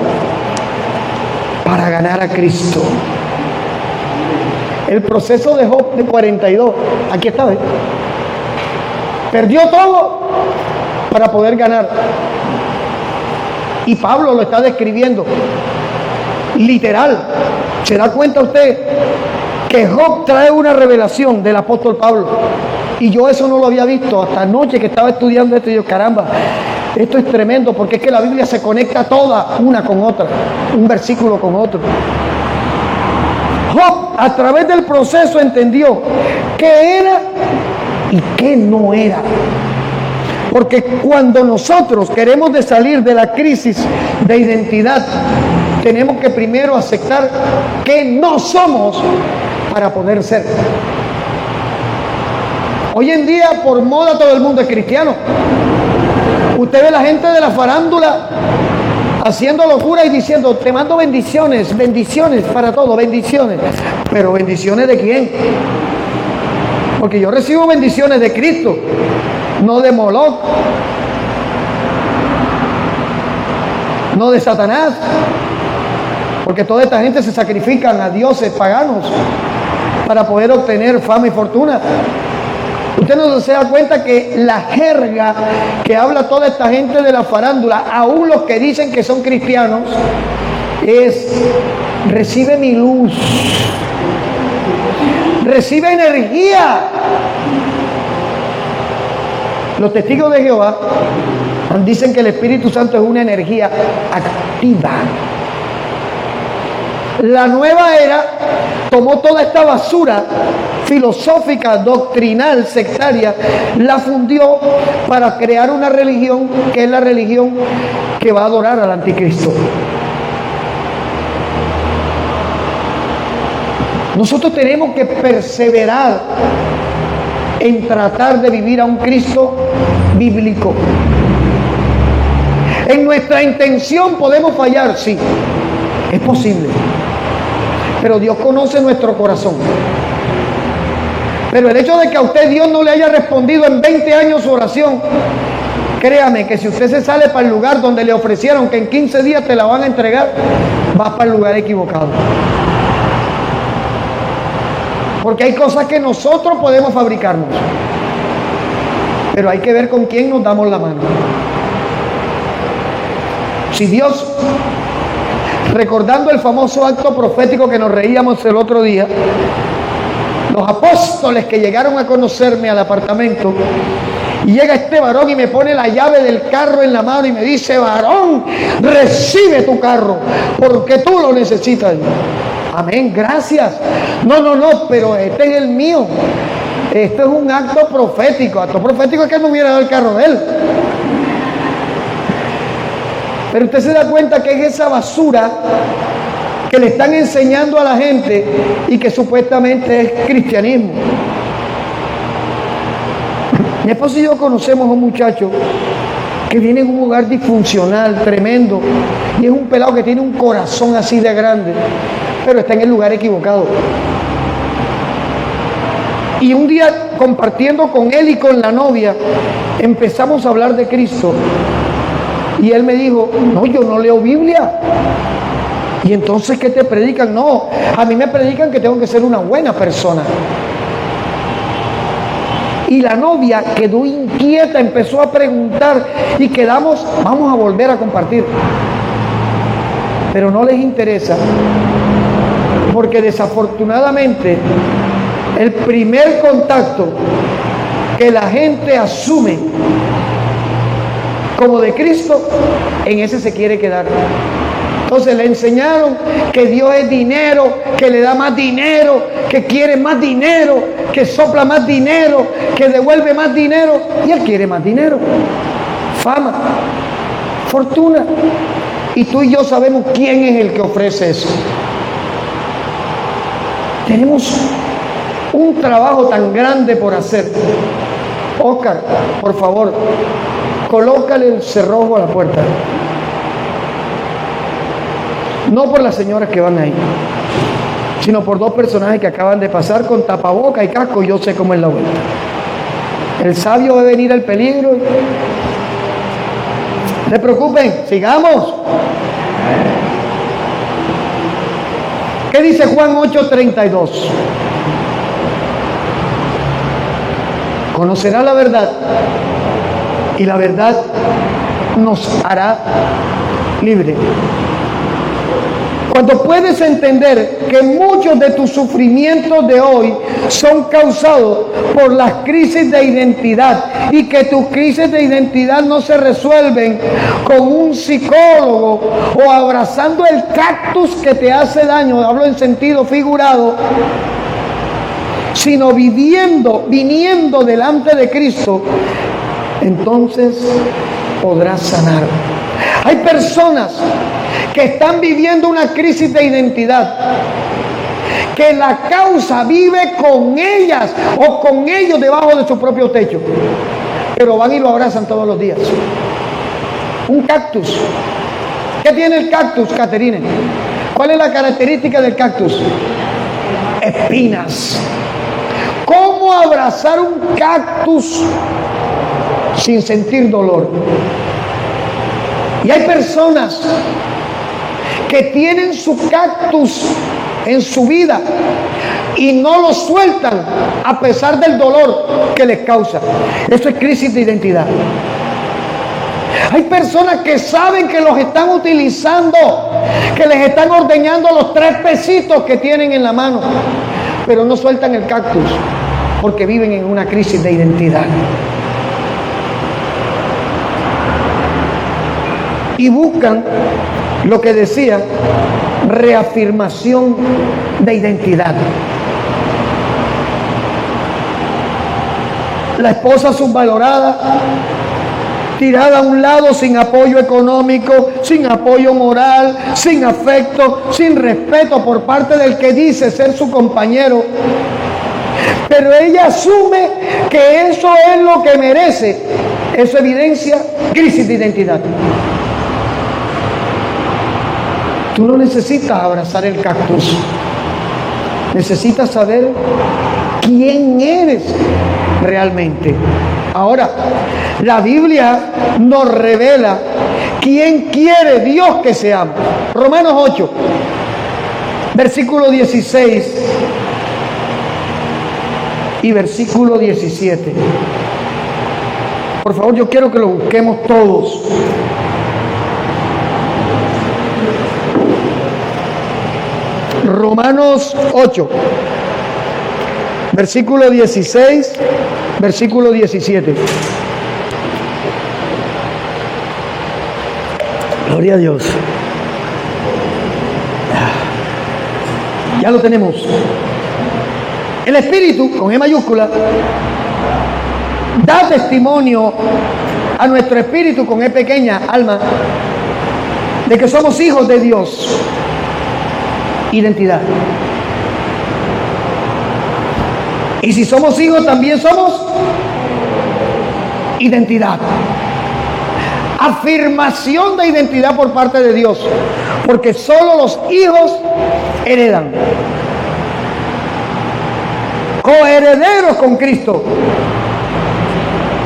para ganar a Cristo. El proceso de Job de 42, aquí está, ¿ves? Perdió todo para poder ganar. Y Pablo lo está describiendo literal. ¿Se da cuenta usted que Job trae una revelación del apóstol Pablo? Y yo eso no lo había visto hasta anoche que estaba estudiando esto y yo, caramba, esto es tremendo, porque es que la Biblia se conecta toda una con otra, un versículo con otro. Job a través del proceso entendió qué era y qué no era. Porque cuando nosotros queremos de salir de la crisis de identidad, tenemos que primero aceptar que no somos para poder ser. Hoy en día, por moda, todo el mundo es cristiano. Usted ve la gente de la farándula haciendo locura y diciendo: te mando bendiciones, bendiciones para todo, bendiciones. Pero ¿bendiciones de quién? Porque yo recibo bendiciones de Cristo, no de Moloch, no de Satanás. Porque toda esta gente se sacrifican a dioses paganos para poder obtener fama y fortuna. Usted no se da cuenta que la jerga que habla toda esta gente de la farándula, aún los que dicen que son cristianos, es: recibe mi luz, recibe energía. Los testigos de Jehová dicen que el Espíritu Santo es una energía activa. La nueva era tomó toda esta basura filosófica, doctrinal, sectaria, la fundió para crear una religión que es la religión que va a adorar al anticristo. Nosotros tenemos que perseverar en tratar de vivir a un Cristo bíblico. En nuestra intención podemos fallar, sí, es posible, pero Dios conoce nuestro corazón. Pero el hecho de que a usted Dios no le haya respondido en 20 años su oración, créame que si usted se sale para el lugar donde le ofrecieron que en 15 días te la van a entregar, va para el lugar equivocado. Porque hay cosas que nosotros podemos fabricarnos, pero hay que ver con quién nos damos la mano. Si Dios, recordando el famoso acto profético que nos reíamos el otro día, los apóstoles que llegaron a conocerme al apartamento, y llega este varón y me pone la llave del carro en la mano y me dice: varón, recibe tu carro, porque tú lo necesitas. Amén, gracias. No, pero este es el mío. Esto es un acto profético. Acto profético es que él me hubiera dado el carro de él. Pero usted se da cuenta que es esa basura que le están enseñando a la gente y que supuestamente es cristianismo. Mi esposo y yo conocemos a un muchacho que viene en un hogar disfuncional, tremendo, y es un pelado que tiene un corazón así de grande, pero está en el lugar equivocado. Y un día, compartiendo con él y con la novia, empezamos a hablar de Cristo. Y él me dijo: no, yo no leo Biblia. Y entonces, ¿qué te predican? No, a mí me predican que tengo que ser una buena persona. Y la novia quedó inquieta, empezó a preguntar y quedamos, vamos a volver a compartir. Pero no les interesa, porque desafortunadamente el primer contacto que la gente asume como de Cristo, en ese se quiere quedar. Entonces le enseñaron que Dios es dinero, que le da más dinero, que quiere más dinero, que sopla más dinero, que devuelve más dinero, y él quiere más dinero, fama, fortuna. Y tú y yo sabemos quién es el que ofrece eso. Tenemos un trabajo tan grande por hacer. Oscar, por favor, colócale el cerrojo a la puerta. No por las señoras que van ahí, sino por dos personajes que acaban de pasar con tapaboca y casco. Yo sé cómo es la vuelta. El sabio ve venir el peligro. No se preocupen, sigamos. ¿Qué dice Juan 8:32? Conocerá la verdad y la verdad nos hará libre. Cuando puedes entender que muchos de tus sufrimientos de hoy son causados por las crisis de identidad y que tus crisis de identidad no se resuelven con un psicólogo o abrazando el cactus que te hace daño, hablo en sentido figurado, sino viniendo delante de Cristo, entonces podrás sanar. Hay personas que están viviendo una crisis de identidad, que la causa vive con ellas o con ellos debajo de su propio techo, pero van y lo abrazan todos los días. Un cactus. ¿Qué tiene el cactus, Caterine? ¿Cuál es la característica del cactus? Espinas. ¿Cómo abrazar un cactus sin sentir dolor? Y hay personas que tienen su cactus en su vida y no lo sueltan a pesar del dolor que les causa. Eso es crisis de identidad. Hay personas que saben que los están utilizando, que les están ordeñando los 3 pesitos que tienen en la mano, pero no sueltan el cactus porque viven en una crisis de identidad. Y buscan lo que decía, reafirmación de identidad. La esposa subvalorada, tirada a un lado sin apoyo económico, sin apoyo moral, sin afecto, sin respeto por parte del que dice ser su compañero. Pero ella asume que eso es lo que merece. Eso evidencia crisis de identidad. Tú no necesitas abrazar el cactus. Necesitas saber quién eres realmente. Ahora, la Biblia nos revela quién quiere Dios que seamos. Romanos 8, versículo 16 y versículo 17. Por favor, yo quiero que lo busquemos todos. Romanos 8, versículo 16, versículo 17. Gloria a Dios. Ya lo tenemos. El Espíritu, con E mayúscula, da testimonio a nuestro espíritu, con E pequeña, alma, de que somos hijos de Dios. Identidad. Y si somos hijos, también somos identidad. Afirmación de identidad por parte de Dios, porque solo los hijos heredan. Coherederos con Cristo,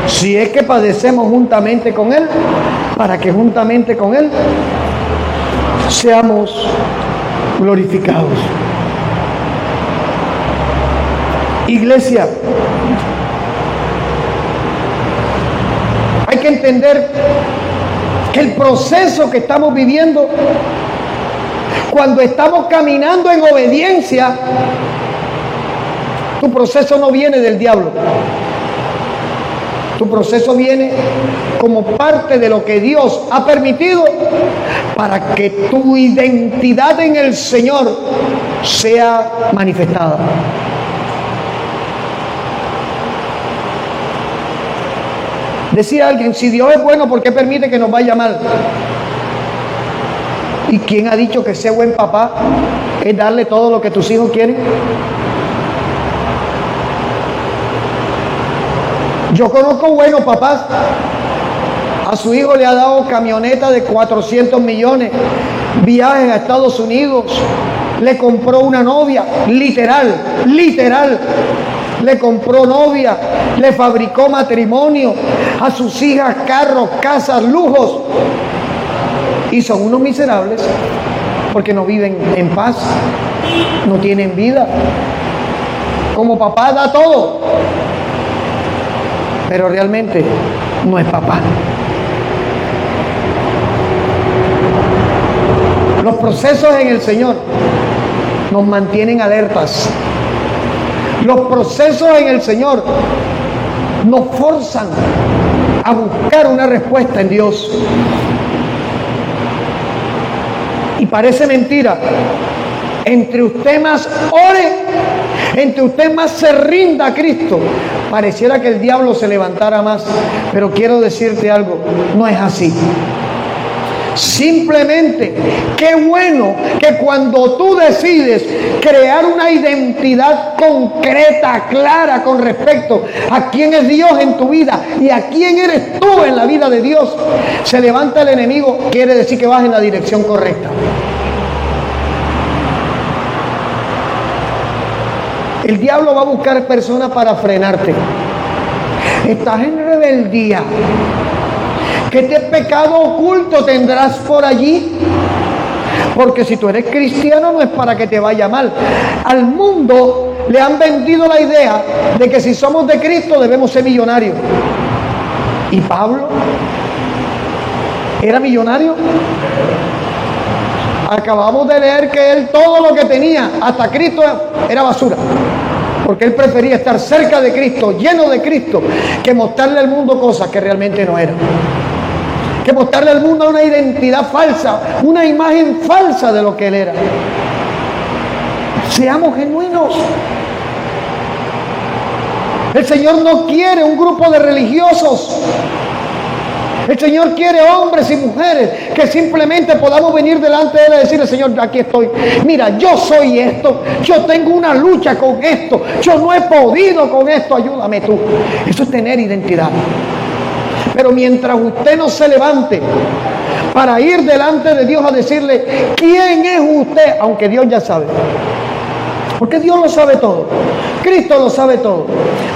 si es que padecemos juntamente con Él, para que juntamente con Él seamos glorificados. Iglesia, hay que entender que el proceso que estamos viviendo, cuando estamos caminando en obediencia, tu proceso no viene del diablo. Tu proceso viene como parte de lo que Dios ha permitido para que tu identidad en el Señor sea manifestada. Decía alguien, si Dios es bueno, ¿por qué permite que nos vaya mal? ¿Y quién ha dicho que ser buen papá es darle todo lo que tus hijos quieren? Yo conozco buenos papás. A su hijo le ha dado camioneta de 400 millones, viajes a Estados Unidos, le compró una novia, literal, le compró novia, le fabricó matrimonio, a sus hijas carros, casas, lujos. Y son unos miserables porque no viven en paz, no tienen vida. Como papá da todo, pero realmente no es papá. Los procesos en el Señor nos mantienen alertas. Los procesos en el Señor nos forzan a buscar una respuesta en Dios. Y parece mentira, entre usted más ore, entre usted más se rinda a Cristo, pareciera que el diablo se levantara más. Pero quiero decirte algo, no es así. Simplemente, qué bueno que cuando tú decides crear una identidad concreta, clara con respecto a quién es Dios en tu vida y a quién eres tú en la vida de Dios, se levanta el enemigo, quiere decir que vas en la dirección correcta. El diablo va a buscar personas para frenarte. Estás en rebeldía. ¿Qué pecado oculto tendrás por allí? Porque si tú eres cristiano no es para que te vaya mal. Al mundo le han vendido la idea de que si somos de Cristo debemos ser millonarios. ¿Y Pablo era millonario? Acabamos de leer que él todo lo que tenía, hasta Cristo, era basura. Porque él prefería estar cerca de Cristo, lleno de Cristo, que mostrarle al mundo cosas que realmente no eran. Que mostrarle al mundo una identidad falsa, una imagen falsa de lo que él era. Seamos genuinos. El Señor no quiere un grupo de religiosos. El Señor quiere hombres y mujeres que simplemente podamos venir delante de Él y decirle: Señor, aquí estoy. Mira, yo soy esto. Yo tengo una lucha con esto. Yo no he podido con esto. Ayúdame tú. Eso es tener identidad. Pero mientras usted no se levante para ir delante de Dios a decirle quién es usted, aunque Dios ya sabe. Porque Dios lo sabe todo. Cristo lo sabe todo.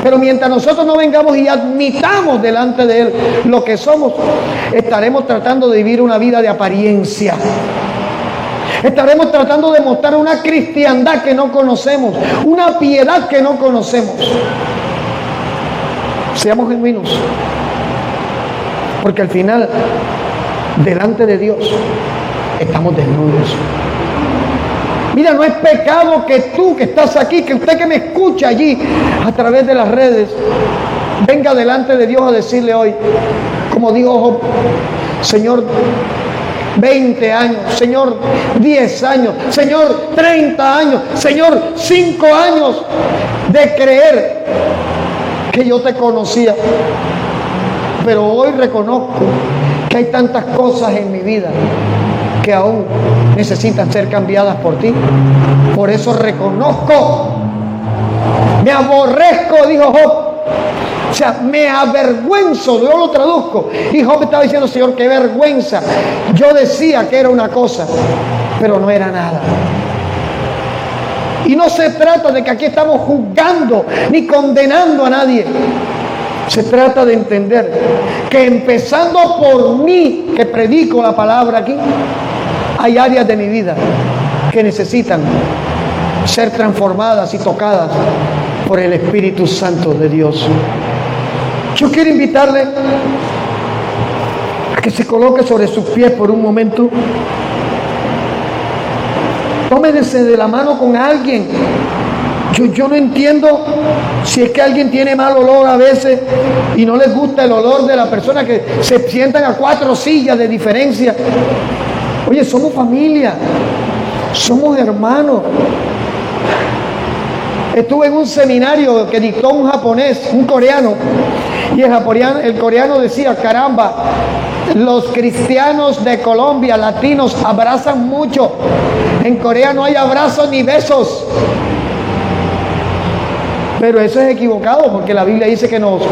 Pero mientras nosotros no vengamos y admitamos delante de Él lo que somos, estaremos tratando de vivir una vida de apariencia. Estaremos tratando de mostrar una cristiandad que no conocemos, una piedad que no conocemos. Seamos genuinos. Porque al final, delante de Dios, estamos desnudos. Mira, no es pecado que tú que estás aquí, que usted que me escucha allí a través de las redes, venga delante de Dios a decirle hoy, como dijo Job: Señor, 20 años, Señor, 10 años, Señor, 30 años, Señor, 5 años de creer que yo te conocía. Pero hoy reconozco que hay tantas cosas en mi vida que aún necesitan ser cambiadas por ti. Por eso reconozco, me aborrezco, dijo Job. O sea, me avergüenzo, yo lo traduzco. Y Job estaba diciendo: Señor, qué vergüenza. Yo decía que era una cosa, pero no era nada. Y no se trata de que aquí estamos juzgando ni condenando a nadie. Se trata de entender que empezando por mí, que predico la palabra aquí, hay áreas de mi vida que necesitan ser transformadas y tocadas por el Espíritu Santo de Dios. Yo quiero invitarle a que se coloque sobre sus pies por un momento. Tómense de la mano con alguien. Yo no entiendo si es que alguien tiene mal olor a veces y no les gusta el olor de la persona, que se sientan a 4 sillas de diferencia. Oye, somos familia, somos hermanos. Estuve en un seminario que dictó un japonés, un coreano, y el coreano decía: caramba, los cristianos de Colombia, latinos, abrazan mucho. En Corea no hay abrazos ni besos. Pero eso es equivocado, porque la Biblia dice que nos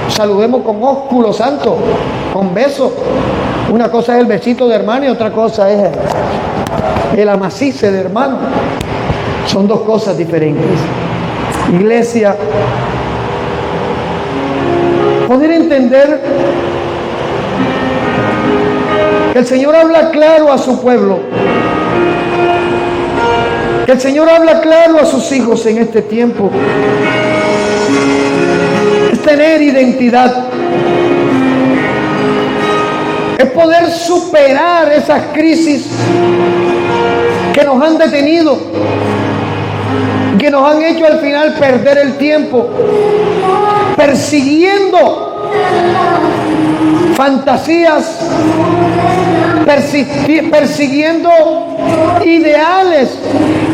saludemos con ósculo santo, con besos. Una cosa es el besito de hermano y otra cosa es el amacice de hermano. Son dos cosas diferentes. Iglesia, poder entender que el Señor habla claro a su pueblo, que el Señor habla claro a sus hijos en este tiempo. Es tener identidad, es poder superar esas crisis que nos han detenido, que nos han hecho al final perder el tiempo persiguiendo fantasías, persiguiendo ideales,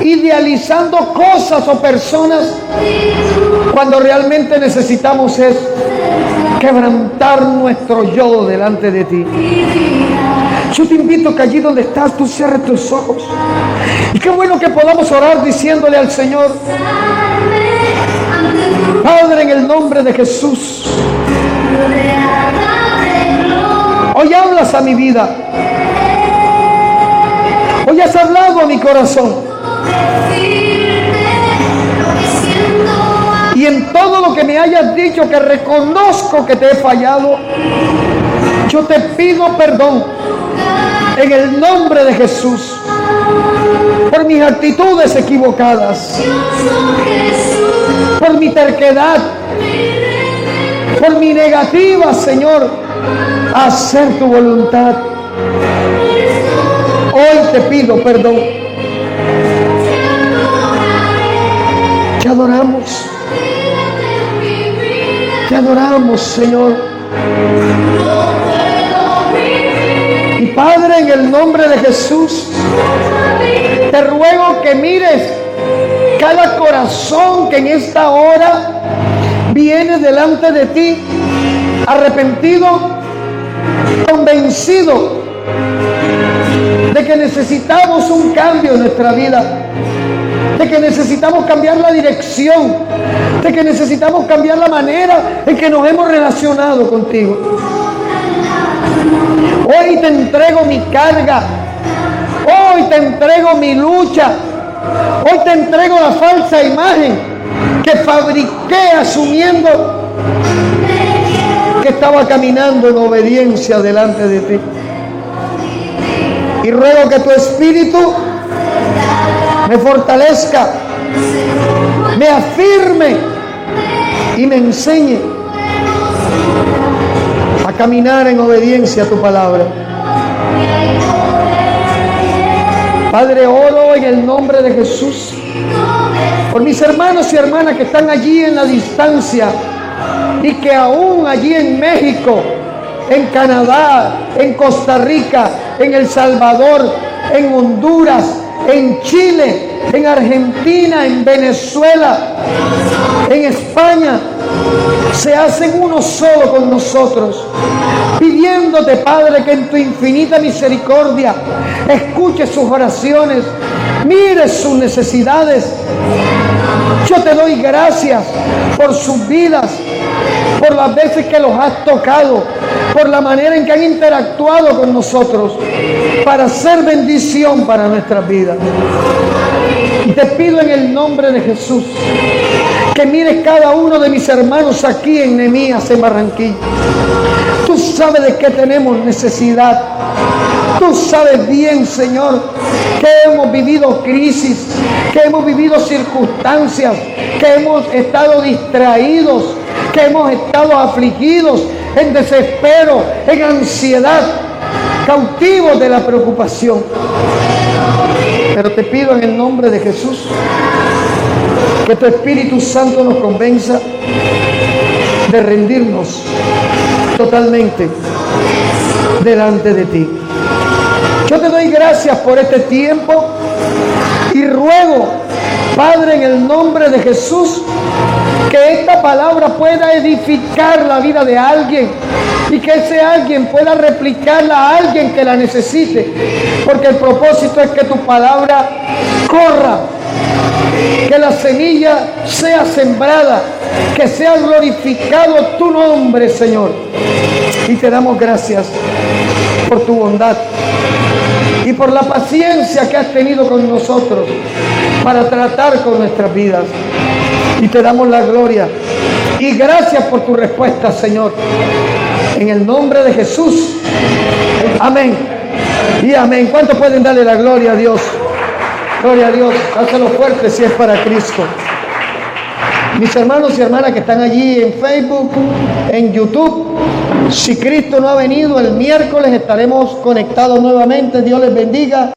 idealizando cosas o personas, cuando realmente necesitamos es quebrantar nuestro yo delante de ti. Yo te invito que allí donde estás tú cierres tus ojos, y qué bueno que podamos orar diciéndole al Señor: Padre, en el nombre de Jesús, hoy hablas a mi vida, hoy has hablado a mi corazón, y en todo lo que me hayas dicho, que reconozco que te he fallado, yo te pido perdón en el nombre de Jesús por mis actitudes equivocadas, por mi terquedad, por mi negativa, Señor, a hacer tu voluntad. Hoy te pido perdón. Te adoramos. Te adoramos, Señor. Y Padre, en el nombre de Jesús, te ruego que mires cada corazón que en esta hora viene delante de ti arrepentido, convencido de que necesitamos un cambio en nuestra vida, de que necesitamos cambiar la dirección, de que necesitamos cambiar la manera en que nos hemos relacionado contigo. Hoy te entrego mi carga, hoy te entrego mi lucha, hoy te entrego la falsa imagen que fabriqué asumiendo que estaba caminando en obediencia delante de ti. Y ruego que tu Espíritu me fortalezca, me afirme y me enseñe a caminar en obediencia a tu palabra. Padre, oro en el nombre de Jesús por mis hermanos y hermanas que están allí en la distancia y que aún allí en México, en Canadá, en Costa Rica, en El Salvador, en Honduras, en Chile, en Argentina, en Venezuela, en España, se hacen uno solo con nosotros, pidiéndote, Padre, que en tu infinita misericordia escuches sus oraciones, mires sus necesidades. Yo te doy gracias por sus vidas, por las veces que los has tocado, por la manera en que han interactuado con nosotros para hacer bendición para nuestras vidas. Y te pido en el nombre de Jesús que mires cada uno de mis hermanos aquí en Nehemías, en Barranquilla. Tú sabes de qué tenemos necesidad. Tú sabes bien, Señor, que hemos vivido crisis, que hemos vivido circunstancias, que hemos estado distraídos, que hemos estado afligidos, en desespero, en ansiedad, cautivos de la preocupación. Pero te pido en el nombre de Jesús que tu Espíritu Santo nos convenza de rendirnos totalmente delante de ti. Yo te doy gracias por este tiempo y ruego, Padre, en el nombre de Jesús, que esta palabra pueda edificar la vida de alguien y que ese alguien pueda replicarla a alguien que la necesite, porque el propósito es que tu palabra corra, que la semilla sea sembrada, que sea glorificado tu nombre, Señor. Y te damos gracias por tu bondad y por la paciencia que has tenido con nosotros para tratar con nuestras vidas. Y te damos la gloria y gracias por tu respuesta, Señor, en el nombre de Jesús. Amén y amén. ¿Cuántos pueden darle la gloria a Dios? Gloria a Dios. Hácelo fuerte si es para Cristo. Mis hermanos y hermanas que están allí en Facebook, en YouTube, si Cristo no ha venido, el miércoles estaremos conectados nuevamente. Dios les bendiga.